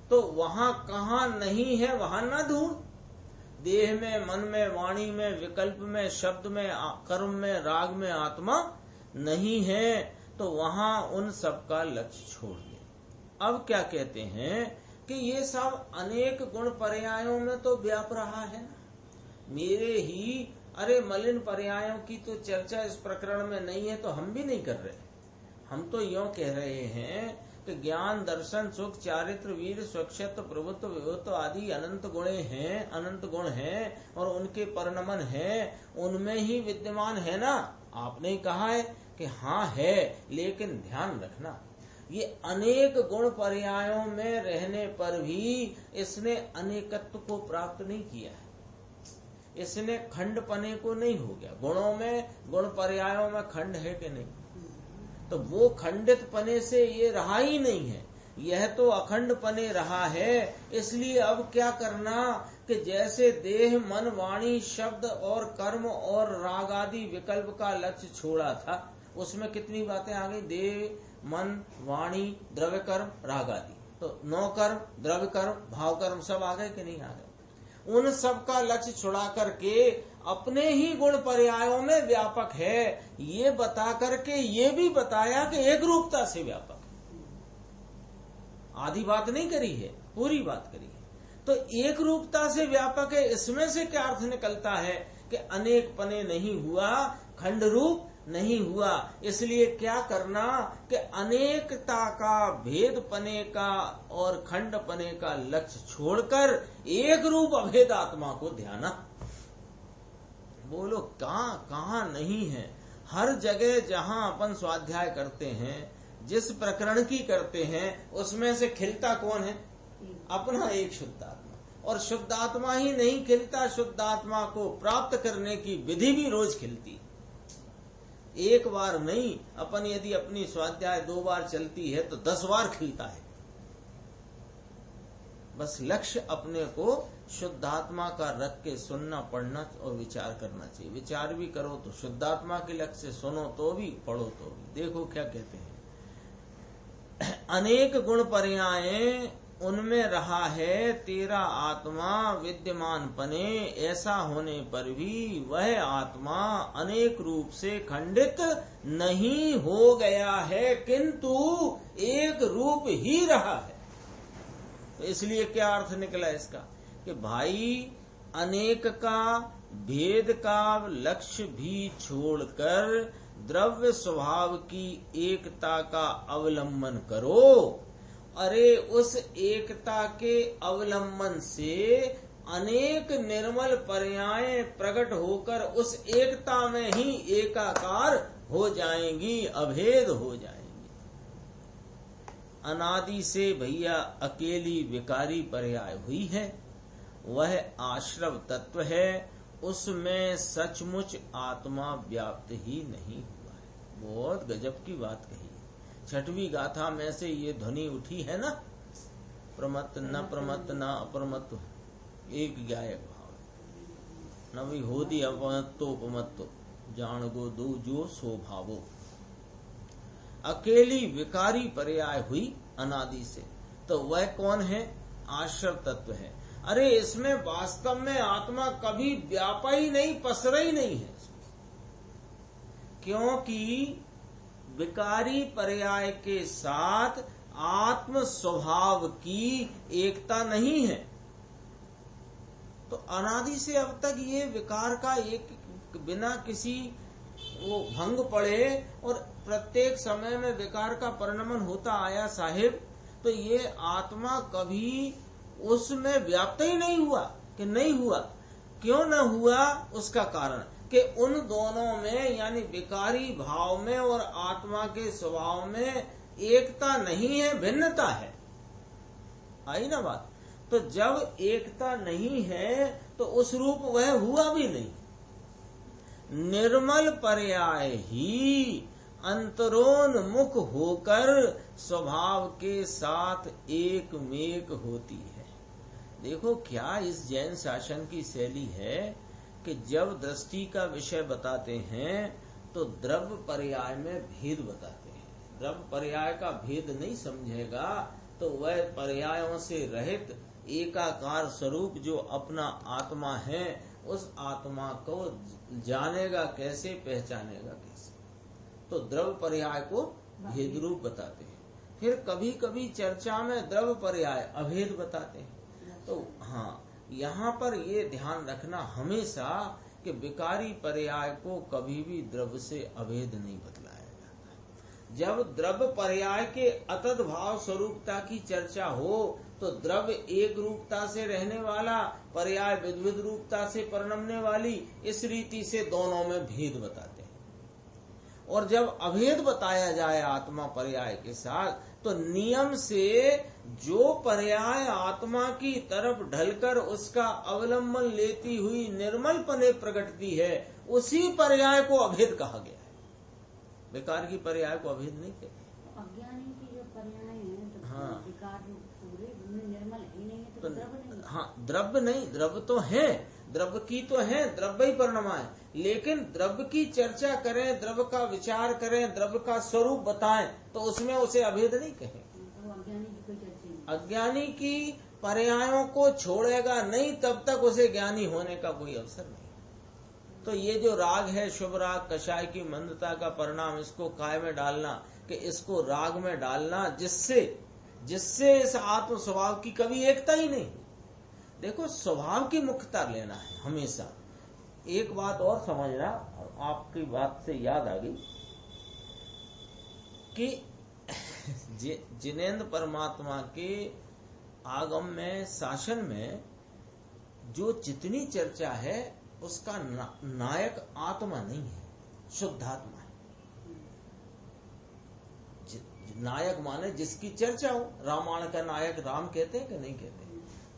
तो वहां कहाँ नहीं है वहां न ढूंढ। देह में, मन में, वाणी में, विकल्प में, शब्द में, कर्म में, राग में आत्मा नहीं है, तो वहां उन सब का लक्ष्य छोड़ दे। अब क्या कहते हैं कि ये सब अनेक गुण पर्यायों में तो व्याप रहा है ना। मेरे ही अरे मलिन पर्यायों की तो चर्चा इस प्रकरण में नहीं है, तो हम भी नहीं कर रहे। हम तो यूं कह रहे हैं कि ज्ञान, दर्शन, सुख, चारित्र, वीर, स्वच्छत्व, प्रभुत्व, विभुत्व आदि अनंत गुणे हैं, अनंत गुण हैं, और उनके परिणमन हैं, उनमें ही विद्यमान है ना। आपने ही कहा है कि हाँ है, लेकिन ध्यान रखना, ये अनेक गुण पर्यायों में रहने पर भी इसने अनेकत्व को प्राप्त नहीं किया है। इसने खंडपने को नहीं हो गया। गुणों में, गुण पर्यायों में खंड है कि नहीं? तो वो खंडित पने से ये रहा ही नहीं है, यह तो अखंड पने रहा है। इसलिए अब क्या करना कि जैसे देह, मन, वाणी, शब्द और कर्म और राग आदि विकल्प का लक्ष्य छोड़ा था, उसमें कितनी बातें आ गई? देह, मन, वाणी, द्रव्य कर्म, राग आदि। तो 9 कर्म, द्रव्य कर्म, भाव कर्म सब आ गए कि नहीं आ गए? उन सब का लक्ष्य छुड़ा करके अपने ही गुण पर्यायों में व्यापक है, ये बता करके ये भी बताया कि एक रूपता से व्यापक है। आधी बात नहीं करी है, पूरी बात करी है। तो एक रूपता से व्यापक है, इसमें से क्या अर्थ निकलता है कि अनेक पने नहीं हुआ, खंड रूप नहीं हुआ। इसलिए क्या करना कि अनेकता का, भेद पने का और खंड पने का लक्ष्य छोड़कर एक रूप अभेद आत्मा को ध्याना। बोलो कहाँ नहीं है? हर जगह जहां अपन स्वाध्याय करते हैं, जिस प्रकरण की करते हैं, उसमें से खिलता कौन है? अपना एक शुद्ध आत्मा। और शुद्ध आत्मा ही नहीं खिलता, शुद्ध आत्मा को प्राप्त करने की विधि भी रोज खिलती। एक बार नहीं, अपन यदि अपनी स्वाध्याय 2 बार चलती है तो 10 बार खिलता है। बस लक्ष्य अपने को शुद्धात्मा का रख के सुनना, पढ़ना और विचार करना चाहिए। विचार भी करो तो शुद्धात्मा के लक्ष्य से, सुनो तो भी, पढ़ो तो भी। देखो क्या कहते हैं, अनेक गुण पर्याय उनमें रहा है तेरा आत्मा विद्यमान पने, ऐसा होने पर भी वह आत्मा अनेक रूप से खंडित नहीं हो गया है, किंतु एक रूप ही रहा है। तो इसलिए क्या अर्थ निकला इसका कि भाई अनेक का, भेद का लक्ष्य भी छोड़कर द्रव्य स्वभाव की एकता का अवलंबन करो। अरे उस एकता के अवलंबन से अनेक निर्मल पर्याय प्रकट होकर उस एकता में ही एकाकार हो जाएंगी, अभेद हो जाएंगी। अनादि से भैया अकेली विकारी पर्याय हुई है, वह आश्रव तत्व है, उसमें सचमुच आत्मा व्याप्त ही नहीं हुआ है। बहुत गजब की बात कही। छठवीं गाथा में से ये ध्वनि उठी है ना, प्रमत्त न प्रमत्त न अप्रमत्त एक गायक भाव, न भी होदी अपमत्तो जान गो दो जो स्वभावो। अकेली विकारी पर्याय हुई अनादि से, तो वह कौन है? आश्रव तत्व है। अरे इसमें वास्तव में आत्मा कभी व्यापा ही नहीं, पसरा ही नहीं है, क्योंकि विकारी पर्याय के साथ आत्म स्वभाव की एकता नहीं है। तो अनादि से अब तक ये विकार का एक बिना किसी वो भंग पड़े और प्रत्येक समय में विकार का परिणमन होता आया साहिब। तो ये आत्मा कभी उसमें व्याप्त ही नहीं हुआ कि नहीं हुआ। क्यों न हुआ? उसका कारण कि उन दोनों में यानी विकारी भाव में और आत्मा के स्वभाव में एकता नहीं है, भिन्नता है। आई ना बात? तो जब एकता नहीं है तो उस रूप वह हुआ भी नहीं। निर्मल पर्याय ही अंतरोन्मुख होकर स्वभाव के साथ एक मेक होती है। देखो क्या इस जैन शासन की शैली है कि जब दृष्टि का विषय बताते हैं तो द्रव्य पर्याय में भेद बताते हैं। द्रव्य पर्याय का भेद नहीं समझेगा तो वह पर्यायों से रहित एकाकार स्वरूप जो अपना आत्मा है उस आत्मा को जानेगा कैसे, पहचानेगा कैसे? तो द्रव्य पर्याय को भेद रूप बताते हैं। फिर कभी कभी चर्चा में द्रव्य पर्याय अभेद बताते हैं। तो हाँ, यहाँ पर ये ध्यान रखना हमेशा कि विकारी पर्याय को कभी भी द्रव्य से अभेद नहीं बतलाया जाता। जब द्रव्य पर्याय के अतद भाव स्वरूपता की चर्चा हो तो द्रव्य एक रूपता से रहने वाला, पर्याय विद्विध रूपता से परिणमने वाली, इस रीति से दोनों में भेद बताते हैं। और जब अभेद बताया जाए आत्मा पर्याय के साथ तो नियम से जो पर्याय आत्मा की तरफ ढलकर उसका अवलंबन लेती हुई निर्मल पने प्रकटती है उसी पर्याय को अभेद कहा गया है। विकार की पर्याय को अभेद नहीं कहते। अज्ञानी की जो पर्याय है तो हाँ, विकार पूरे निर्मल ही नहीं है तो द्रव्य नहीं। हाँ, द्रव्य नहीं, द्रव्य तो है, द्रव्य की तो है, द्रव्य ही परिणमा है। लेकिन द्रव्य की चर्चा करें, द्रव्य का विचार करें, द्रव्य का स्वरूप बताएं तो उसमें उसे अभेद नहीं कहें। तो अज्ञानी की कोई चर्चा नहीं। अज्ञानी की पर्यायों को छोड़ेगा नहीं तब तक उसे ज्ञानी होने का कोई अवसर नहीं। तो ये जो राग है, शुभ राग, कषाय की मंदता का परिणाम, इसको काय में डालना कि इसको राग में डालना, जिससे इस आत्म स्वभाव की कभी एकता ही नहीं। देखो स्वभाव की मुख्यता लेना है हमेशा। एक बात और समझना, आपकी बात से याद आ गई कि जिनेंद्र परमात्मा के आगम में, शासन में जो जितनी चर्चा है उसका नायक आत्मा नहीं है, शुद्धात्मा है। नायक माने जिसकी चर्चा हो। रामायण का नायक राम कहते हैं कि नहीं कहते?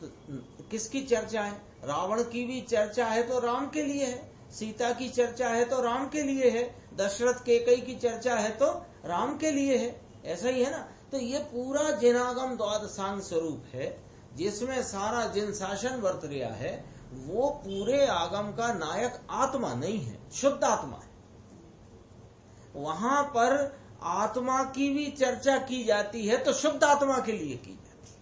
तो किसकी चर्चा है? रावण की भी चर्चा है तो राम के लिए है, सीता की चर्चा है तो राम के लिए है, दशरथ कैकेयी की चर्चा है तो राम के लिए है। ऐसा ही है ना? तो ये पूरा जिनागम द्वादशांग स्वरूप है जिसमें सारा जिन शासन वर्त रहा है वो पूरे आगम का नायक आत्मा नहीं है, शुद्ध आत्मा है। वहां पर आत्मा की भी चर्चा की जाती है तो शुद्ध आत्मा के लिए की जाती है।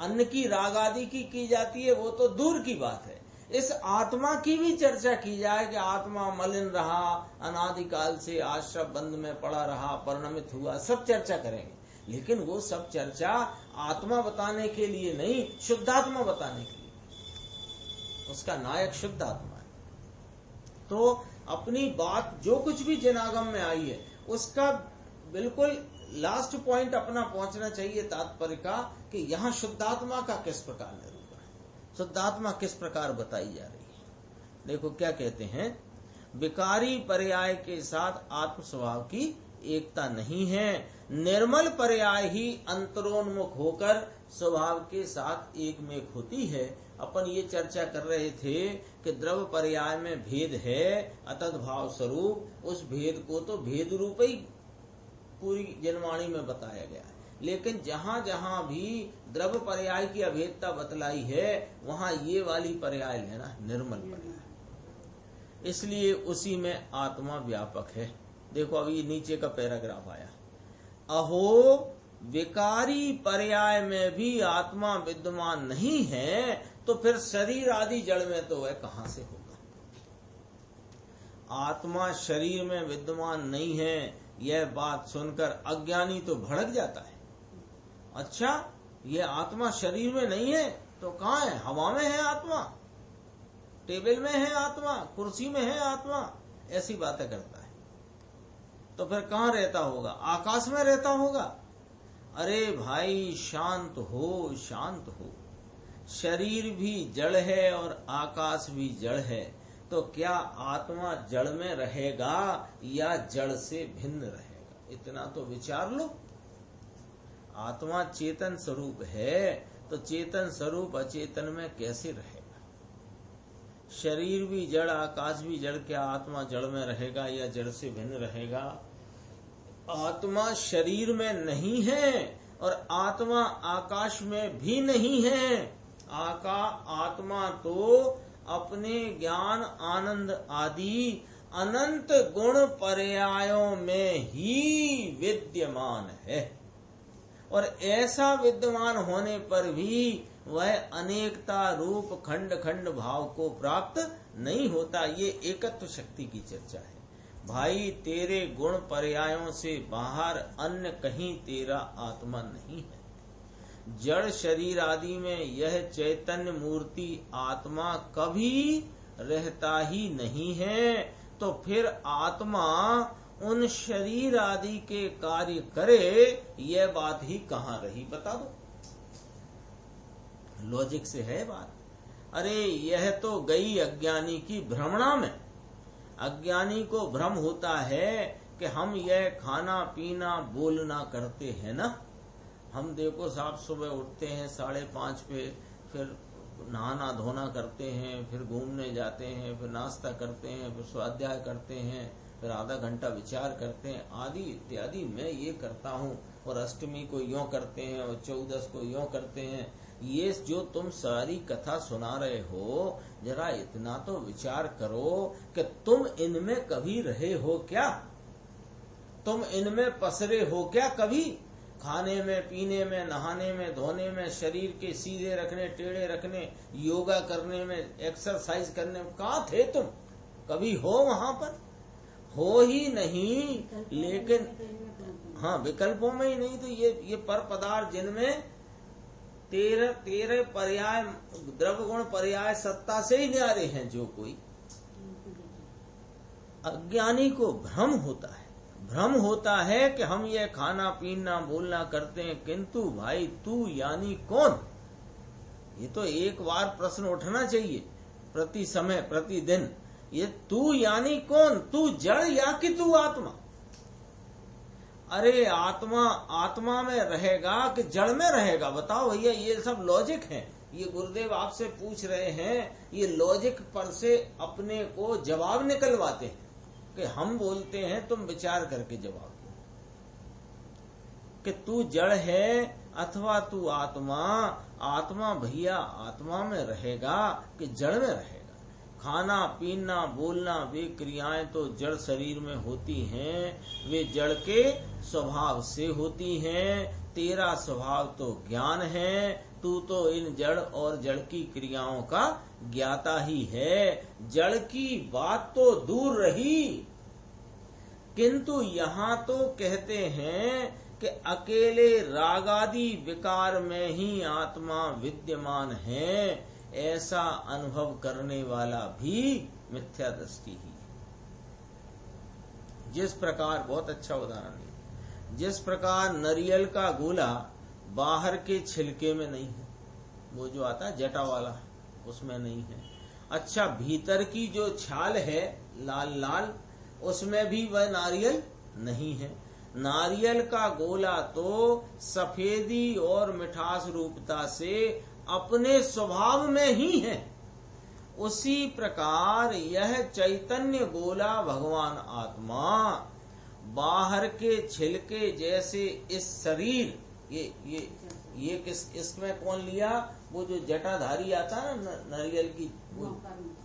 अन्य की, राग आदि की जाती है वो तो दूर की बात है। इस आत्मा की भी चर्चा की जाए कि आत्मा मलिन रहा, अनादिकाल से आश्रम बंद में पड़ा रहा, परिणमित हुआ, सब चर्चा करेंगे। लेकिन वो सब चर्चा आत्मा बताने के लिए नहीं, शुद्धात्मा बताने के लिए। उसका नायक शुद्ध आत्मा है। तो अपनी बात जो कुछ भी जिनागम में आई है उसका बिल्कुल लास्ट पॉइंट अपना पहुंचना चाहिए तात्पर्य का कि यहाँ शुद्धात्मा का किस प्रकार निरूपण है, शुद्धात्मा किस प्रकार बताई जा रही है। देखो क्या कहते हैं, विकारी पर्याय के साथ आत्म स्वभाव की एकता नहीं है। निर्मल पर्याय ही अंतरोन्मुख होकर स्वभाव के साथ एक मेक होती है। अपन ये चर्चा कर रहे थे कि द्रव्य पर्याय में भेद है अतद भाव स्वरूप, उस भेद को तो भेद रूप ही पूरी जनवाणी में बताया गया है। लेकिन जहां जहां भी द्रव्य पर्याय की अभेदता बतलाई है वहां ये वाली पर्याय लेना, निर्मल पर्याय। इसलिए उसी में आत्मा व्यापक है। देखो अभी नीचे का पैराग्राफ आया, अहो विकारी पर्याय में भी आत्मा विद्यमान नहीं है तो फिर शरीर आदि जड़ में तो वह कहां से होगा। आत्मा शरीर में विद्यमान नहीं है, यह बात सुनकर अज्ञानी तो भड़क जाता है। अच्छा, ये आत्मा शरीर में नहीं है तो कहाँ है? हवा में है आत्मा, टेबल में है आत्मा, कुर्सी में है आत्मा, ऐसी बातें करता है। तो फिर कहाँ रहता होगा? आकाश में रहता होगा। अरे भाई शांत हो, शांत हो। शरीर भी जड़ है और आकाश भी जड़ है, तो क्या आत्मा जड़ में रहेगा या जड़ से भिन्न रहेगा? इतना तो विचार लो। आत्मा चेतन स्वरूप है तो चेतन स्वरूप अचेतन में कैसे रहेगा? शरीर भी जड़, आकाश भी जड़, क्या आत्मा जड़ में रहेगा या जड़ से भिन्न रहेगा? आत्मा शरीर में नहीं है और आत्मा आकाश में भी नहीं है। आत्मा तो अपने ज्ञान आनंद आदि अनंत गुण पर्यायों में ही विद्यमान है, और ऐसा विद्यमान होने पर भी वह अनेकता रूप खंड खंड भाव को प्राप्त नहीं होता। ये एकत्व शक्ति की चर्चा है। भाई तेरे गुण पर्यायों से बाहर अन्य कहीं तेरा आत्मा नहीं है। जड़ शरीर आदि में यह चैतन्य मूर्ति आत्मा कभी रहता ही नहीं है, तो फिर आत्मा उन शरीर आदि के कार्य करे, यह बात ही कहाँ रही? बता दो। लॉजिक से है बात। अरे यह तो गई अज्ञानी की भ्रमणा में। अज्ञानी को भ्रम होता है कि हम यह खाना पीना बोलना करते हैं ना। हम देखो साहब सुबह उठते हैं 5:30 पे, फिर नहाना धोना करते हैं, फिर घूमने जाते हैं, फिर नाश्ता करते हैं, फिर स्वाध्याय करते हैं, फिर आधा घंटा विचार करते हैं, आदि इत्यादि। मैं ये करता हूँ, और अष्टमी को यूं करते हैं और 14 को यूं करते हैं। ये जो तुम सारी कथा सुना रहे हो, जरा इतना तो विचार करो कि तुम इनमें कभी रहे हो क्या? तुम इनमें पसरे हो क्या कभी? खाने में, पीने में, नहाने में, धोने में, शरीर के सीधे रखने, टेढ़े रखने, योगा करने में, एक्सरसाइज करने में, कहाँ थे तुम? कभी हो वहां पर? हो ही नहीं। लेकिन हाँ, विकल्पों में ही नहीं। तो ये पर पदार्थ जिनमें 13 पर्याय द्रव्य गुण पर्याय सत्ता से ही न्यारे हैं, जो कोई अज्ञानी को भ्रम होता है। भ्रम होता है कि हम ये खाना पीना बोलना करते हैं, किंतु भाई तू यानी कौन? ये तो एक बार प्रश्न उठना चाहिए प्रति समय, प्रतिदिन। ये तू यानी कौन? तू जड़ या कि तू आत्मा? अरे आत्मा में रहेगा कि जड़ में रहेगा? बताओ भैया, ये सब लॉजिक है। ये गुरुदेव आपसे पूछ रहे हैं, ये लॉजिक पर से अपने को जवाब निकलवाते हैं कि हम बोलते हैं, तुम विचार करके जवाब दो कि तू जड़ है अथवा तू आत्मा। आत्मा भैया आत्मा में रहेगा कि जड़ में रहेगा? खाना पीना बोलना वे क्रियाएं तो जड़ शरीर में होती हैं, वे जड़ के स्वभाव से होती हैं। तेरा स्वभाव तो ज्ञान है, तू तो इन जड़ और जड़ की क्रियाओं का ज्ञाता ही है। जड़ की बात तो दूर रही, किंतु यहाँ तो कहते हैं कि अकेले रागादि विकार में ही आत्मा विद्यमान है। ऐसा अनुभव करने वाला भी मिथ्या दृष्टि ही है। जिस प्रकार, बहुत अच्छा उदाहरण है, जिस प्रकार नारियल का गोला बाहर के छिलके में नहीं है, वो जो आता है जटा वाला, उसमें नहीं है। अच्छा, भीतर की जो छाल है लाल लाल, उसमें भी वह नारियल नहीं है। नारियल का गोला तो सफेदी और मिठास रूपता से अपने स्वभाव में ही है, उसी प्रकार यह चैतन्य गोला भगवान आत्मा बाहर के छिलके जैसे इस शरीर ये इसमें कौन लिया, वो जो जटाधारी आता है ना नारियल की, वो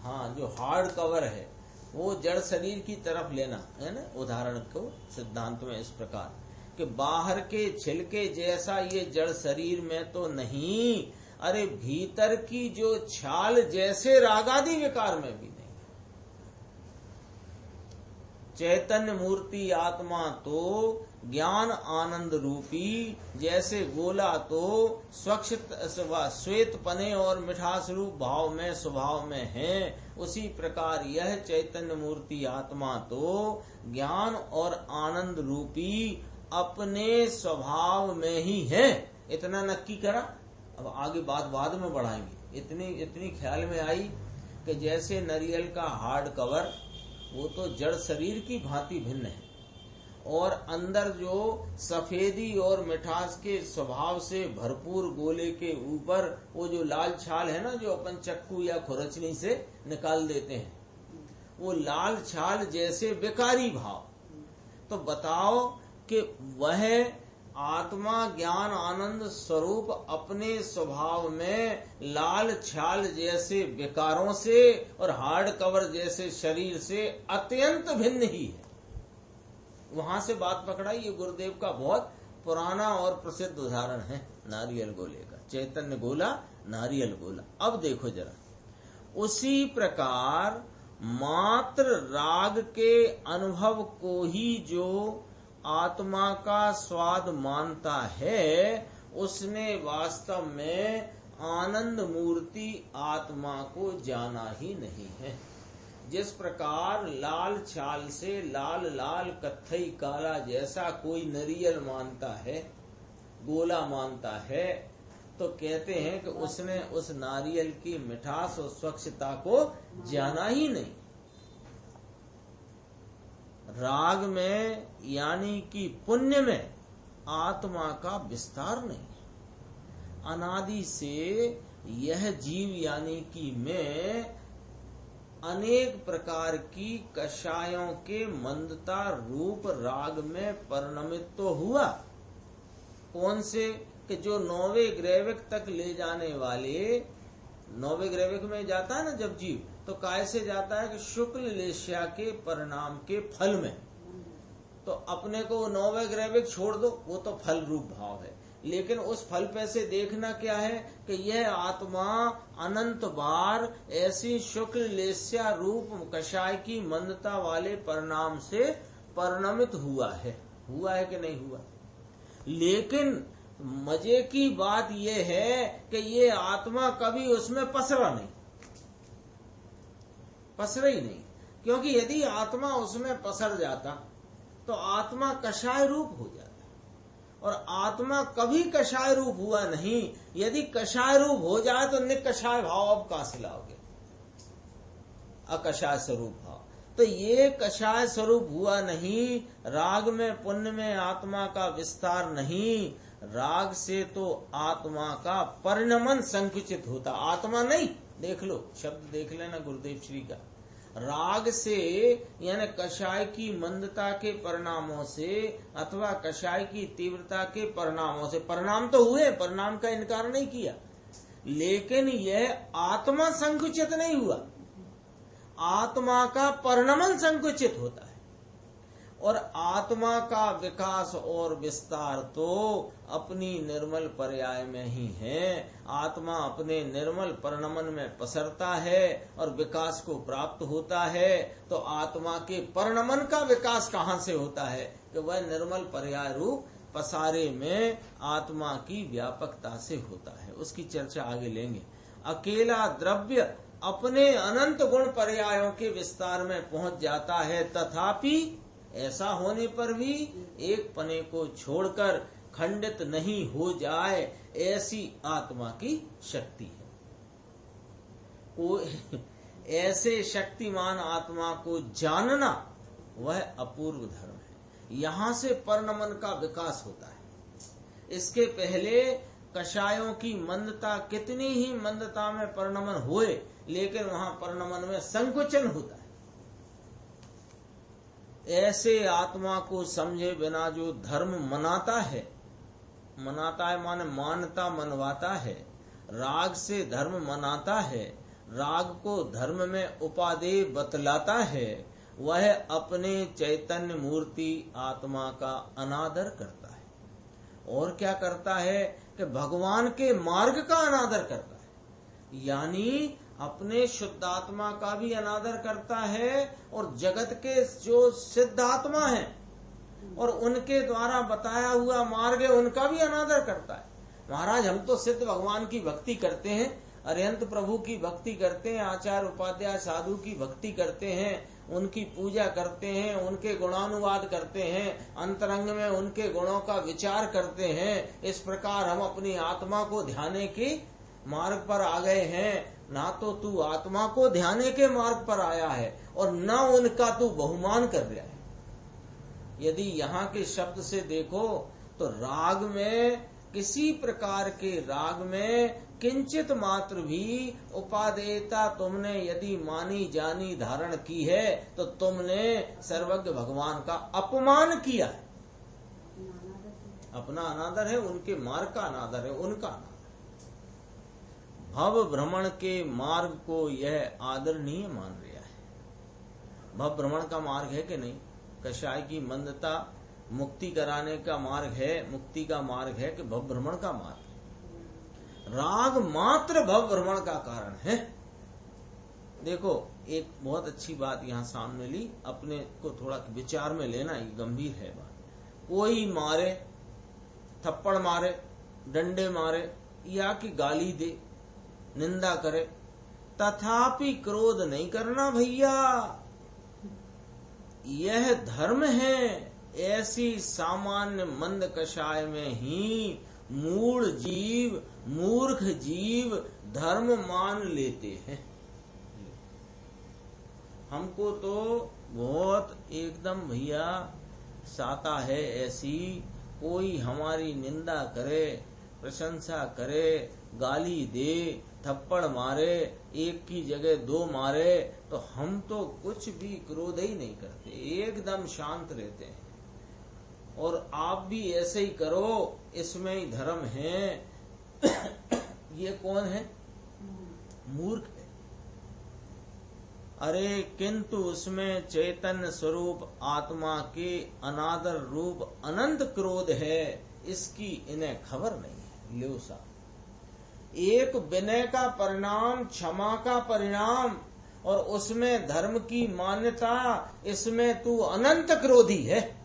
हाँ जो हार्ड कवर है, वो जड़ शरीर की तरफ लेना है ना। उदाहरण को सिद्धांत में इस प्रकार कि बाहर के छिलके जैसा ये जड़ शरीर में तो नहीं, अरे भीतर की जो छाल जैसे रागादि विकार में भी नहीं। चैतन्य मूर्ति आत्मा तो ज्ञान आनंद रूपी जैसे गोला तो श्वेत पने और मिठास रूप भाव में स्वभाव में है, उसी प्रकार यह चैतन्य मूर्ति आत्मा तो ज्ञान और आनंद रूपी अपने स्वभाव में ही है। इतना नक्की करा, अब आगे बात बाद में बढ़ाएंगे। इतनी ख्याल में आई कि जैसे नारियल का हार्ड कवर वो तो जड़ शरीर की भांति भिन्न है, और अंदर जो सफेदी और मिठास के स्वभाव से भरपूर गोले के ऊपर वो जो लाल छाल है ना, जो अपन चक्कू या खुरचनी से निकाल देते हैं, वो लाल छाल जैसे विकारी भाव। तो बताओ कि वह आत्मा ज्ञान आनंद स्वरूप अपने स्वभाव में लाल छाल जैसे विकारों से और हार्ड कवर जैसे शरीर से अत्यंत भिन्न ही है। वहां से बात पकड़ाई। ये गुरुदेव का बहुत पुराना और प्रसिद्ध उदाहरण है नारियल गोले का, चैतन्य गोला नारियल गोला। अब देखो जरा, उसी प्रकार मात्र राग के अनुभव को ही जो आत्मा का स्वाद मानता है, उसने वास्तव में आनंद मूर्ति आत्मा को जाना ही नहीं है। जिस प्रकार लाल छाल से लाल लाल कत्थई काला जैसा कोई नारियल मानता है, गोला मानता है, तो कहते हैं कि उसने उस नारियल की मिठास और स्वच्छता को जाना ही नहीं। राग में यानी कि पुण्य में आत्मा का विस्तार नहीं। अनादि से यह जीव यानी कि मैं अनेक प्रकार की कषायों के मंदता रूप राग में परिणमित तो हुआ। कौन से? कि जो 9वें ग्रैविक तक ले जाने वाले, 9वें ग्रैविक में जाता है ना जब जीव, तो काय से जाता है कि शुक्ल लेस्या के परिणाम के फल में। तो अपने को 9वें ग्रैविक छोड़ दो, वो तो फल रूप भाव है, लेकिन उस फल पे से देखना क्या है कि यह आत्मा अनंत बार ऐसी शुक्ल लेस्या रूप कषाय की मंदता वाले परिणाम से परिणमित हुआ है कि नहीं हुआ। लेकिन मजे की बात यह है कि ये आत्मा कभी उसमें पसरा ही नहीं, क्योंकि यदि आत्मा उसमें पसर जाता तो आत्मा कषाय रूप हो जाता, और आत्मा कभी कषाय रूप हुआ नहीं। यदि कषाय रूप हो जाए तो निकषाय भाव अब कहां से लाओगे? अकषाय स्वरूप भाव। तो ये कषाय स्वरूप हुआ नहीं। राग में पुण्य में आत्मा का विस्तार नहीं, राग से तो आत्मा का परिणमन संकुचित होता, आत्मा नहीं। देख लो, शब्द देख लेना गुरुदेव श्री का। राग से यानी कषाय की मंदता के परिणामों से अथवा कषाय की तीव्रता के परिणामों से, परिणाम तो हुए, परिणाम का इनकार नहीं किया, लेकिन यह आत्मा संकुचित नहीं हुआ। आत्मा का परिणमन संकुचित होता है, और आत्मा का विकास और विस्तार तो अपनी निर्मल पर्याय में ही है। आत्मा अपने निर्मल परिणमन में पसरता है और विकास को प्राप्त होता है। तो आत्मा के परिणमन का विकास कहाँ से होता है? कि वह निर्मल पर्याय रूप पसारे में आत्मा की व्यापकता से होता है। उसकी चर्चा आगे लेंगे। अकेला द्रव्य अपने अनंत गुण पर्यायों के विस्तार में पहुंच जाता है, तथापि ऐसा होने पर भी एक पने को छोड़कर खंडित नहीं हो जाए, ऐसी आत्मा की शक्ति है। ऐसे शक्तिमान आत्मा को जानना वह अपूर्व धर्म है। यहाँ से परनमन का विकास होता है। इसके पहले कषायों की मंदता, कितनी ही मंदता में परनमन हुए, लेकिन वहां परनमन में संकुचन होता है। ऐसे आत्मा को समझे बिना जो धर्म मनाता है माने मानता मनवाता है, राग से धर्म मनाता है, राग को धर्म में उपादेय बतलाता है, वह अपने चैतन्य मूर्ति आत्मा का अनादर करता है। और क्या करता है कि भगवान के मार्ग का अनादर करता है, यानी अपने शुद्धात्मा का भी अनादर करता है और जगत के जो सिद्धात्मा है और उनके द्वारा बताया हुआ मार्ग है उनका भी अनादर करता है। महाराज, हम तो सिद्ध भगवान की भक्ति करते हैं, अरिहंत प्रभु की भक्ति करते हैं, आचार्य उपाध्याय साधु की भक्ति करते हैं, उनकी पूजा करते हैं, उनके गुणानुवाद करते हैं, अंतरंग में उनके गुणों का विचार करते हैं। इस प्रकार हम अपनी आत्मा को ध्याने के मार्ग पर आ गए हैं। ना तो तू आत्मा को ध्याने के मार्ग पर आया है और न उनका तू बहुमान कर रहा है। यदि यहाँ के शब्द से देखो तो राग में, किसी प्रकार के राग में किंचित मात्र भी उपादेयता तुमने यदि मानी जानी धारण की है तो तुमने सर्वज्ञ भगवान का अपमान किया है। अपना अनादर है, उनके मार्ग का अनादर है, उनका अनादर। भव भ्रमण के मार्ग को यह आदरणीय मान रहा है। भव भ्रमण का मार्ग है कि नहीं? कषाय की मंदता मुक्ति कराने का मार्ग है, मुक्ति का मार्ग है कि भव भ्रमण का मार्ग है? राग मात्र भव भ्रमण का कारण है। देखो, एक बहुत अच्छी बात यहाँ सामने ली, अपने को थोड़ा विचार में लेना, ये गंभीर है बात। कोई मारे, थप्पड़ मारे, डंडे मारे या कि गाली दे, निंदा करे, तथापि क्रोध नहीं करना भैया, यह धर्म है। ऐसी सामान्य मंद कषाय में ही मूर्ख जीव धर्म मान लेते हैं। हमको तो बहुत एकदम भैया साता है ऐसी, कोई हमारी निंदा करे, प्रशंसा करे, गाली दे, थप्पड़ मारे, एक की जगह दो मारे, तो हम तो कुछ भी क्रोध ही नहीं करते, एकदम शांत रहते हैं। और आप भी ऐसे ही करो, इसमें ही धर्म है। ये कौन है? मूर्ख है। अरे किंतु उसमें चैतन्य स्वरूप आत्मा के अनादर रूप अनंत क्रोध है, इसकी इन्हें खबर नहीं है। लो सा, एक विनय का परिणाम क्षमा का परिणाम, और उसमें धर्म की मान्यता, इसमें तू अनंत क्रोधी है।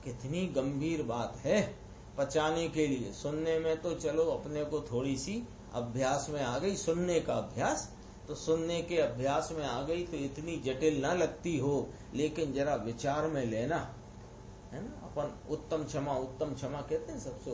कितनी गंभीर बात है पचाने के लिए। सुनने में तो चलो अपने को थोड़ी सी अभ्यास में आ गई, सुनने का अभ्यास, तो सुनने के अभ्यास में आ गई तो इतनी जटिल ना लगती हो, लेकिन जरा विचार में लेना है ना। अपन उत्तम क्षमा कहते हैं, सबसे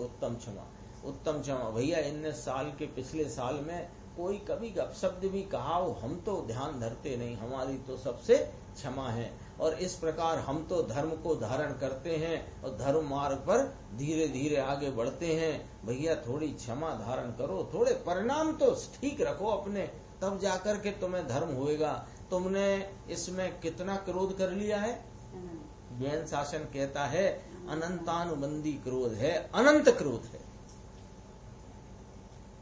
उत्तम क्षमा भैया। इन साल के पिछले साल में कोई कभी अपशब्द भी कहा हो, हम तो ध्यान धरते नहीं, हमारी तो सबसे क्षमा है। और इस प्रकार हम तो धर्म को धारण करते हैं और धर्म मार्ग पर धीरे धीरे आगे बढ़ते हैं। भैया थोड़ी क्षमा धारण करो, थोड़े परिणाम तो ठीक रखो अपने, तब जाकर के तुम्हें धर्म होएगा। तुमने इसमें कितना क्रोध कर लिया है? व्यन शासन कहता है अनंतानुबंधी क्रोध है, अनंत क्रोध है।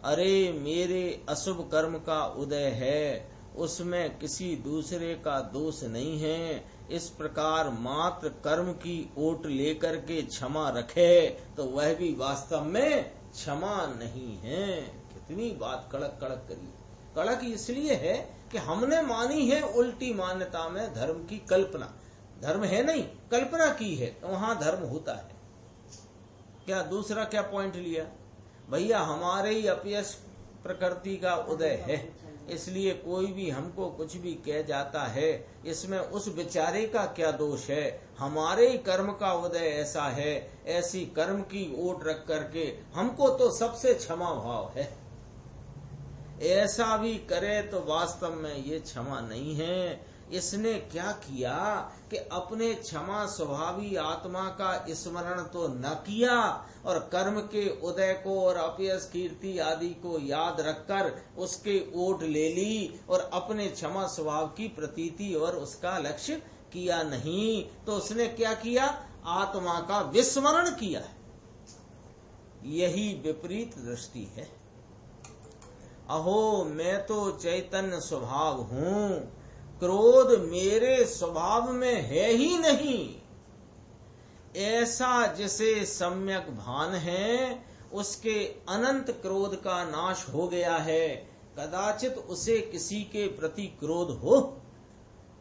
अरे मेरे अशुभ कर्म का उदय है, उसमें किसी दूसरे का दोष नहीं है। इस प्रकार मात्र कर्म की ओट लेकर के क्षमा रखे तो वह भी वास्तव में क्षमा नहीं है। कितनी बात कड़क करी। कड़क इसलिए है कि हमने मानी है उल्टी मान्यता में धर्म की कल्पना। धर्म है नहीं, कल्पना की है, तो वहां धर्म होता है क्या? दूसरा क्या पॉइंट लिया भैया? हमारे ही अपयश प्रकृति का उदय है, इसलिए कोई भी हमको कुछ भी कह जाता है, इसमें उस बेचारे का क्या दोष है? हमारे ही कर्म का उदय ऐसा है, ऐसी कर्म की ओट रख करके हमको तो सबसे क्षमा भाव है। ऐसा भी करे तो वास्तव में ये क्षमा नहीं है, इसने क्या किया कि अपने क्षमा स्वभावी आत्मा का स्मरण तो न किया और कर्म के उदय को और अपयश कीर्ति आदि को याद रखकर उसके ओट ले ली और अपने क्षमा स्वभाव की प्रतीति और उसका लक्ष्य किया नहीं, तो उसने क्या किया? आत्मा का विस्मरण किया है। यही विपरीत दृष्टि है। अहो मैं तो चैतन्य स्वभाव हूँ, क्रोध मेरे स्वभाव में है ही नहीं, ऐसा जिसे सम्यक भान है उसके अनंत क्रोध का नाश हो गया है। कदाचित उसे किसी के प्रति क्रोध हो,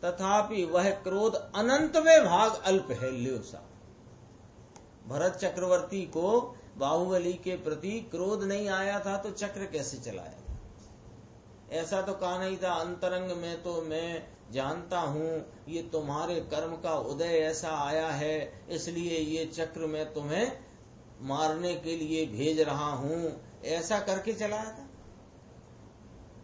तथापि वह क्रोध अनंतवें भाग अल्प है। ल्यो सा भरत चक्रवर्ती को बाहुबली के प्रति क्रोध नहीं आया था तो चक्र कैसे चलाया? ऐसा तो कहा नहीं था अंतरंग में तो मैं जानता हूँ ये तुम्हारे कर्म का उदय ऐसा आया है, इसलिए ये चक्र मैं तुम्हें मारने के लिए भेज रहा हूँ, ऐसा करके चलाया था?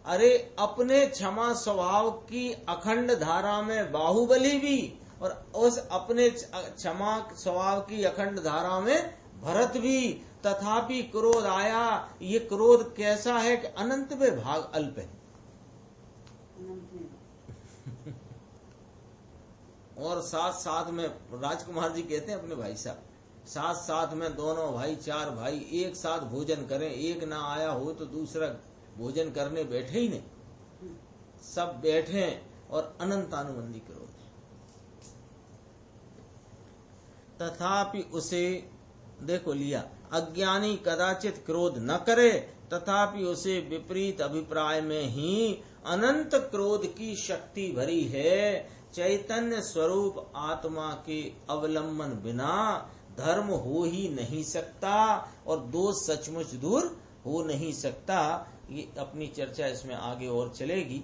अरे अपने क्षमा स्वभाव की अखंड धारा में बाहुबली भी और उस अपने क्षमा स्वभाव की अखंड धारा में भरत भी, तथापि क्रोध आया। ये क्रोध कैसा है कि अनंत में भाग अल्प है। और साथ साथ में राजकुमार जी कहते हैं अपने भाई साहब, साथ साथ में दोनों भाई, चार भाई एक साथ भोजन करें, एक ना आया हो तो दूसरा भोजन करने बैठे ही नहीं, सब बैठे और अनंतानुबंधी क्रोध। तथापि उसे देखो लिया, अज्ञानी कदाचित क्रोध न करे, तथापि उसे विपरीत अभिप्राय में ही अनंत क्रोध की शक्ति भरी है। चैतन्य स्वरूप आत्मा के अवलंबन बिना धर्म हो ही नहीं सकता और दोष सचमुच दूर हो नहीं सकता। ये अपनी चर्चा इसमें आगे और चलेगी,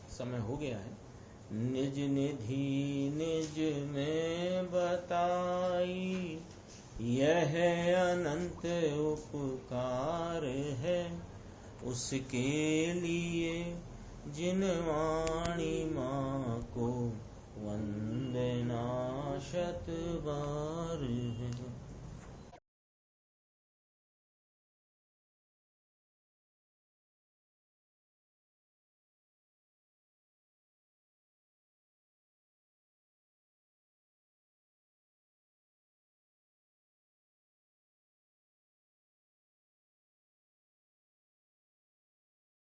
समय हो गया है। निज निधि निज में बताई, यह अनंत उपकार है, उसके लिए जिन वाणी माँ को वंदना शत बार है।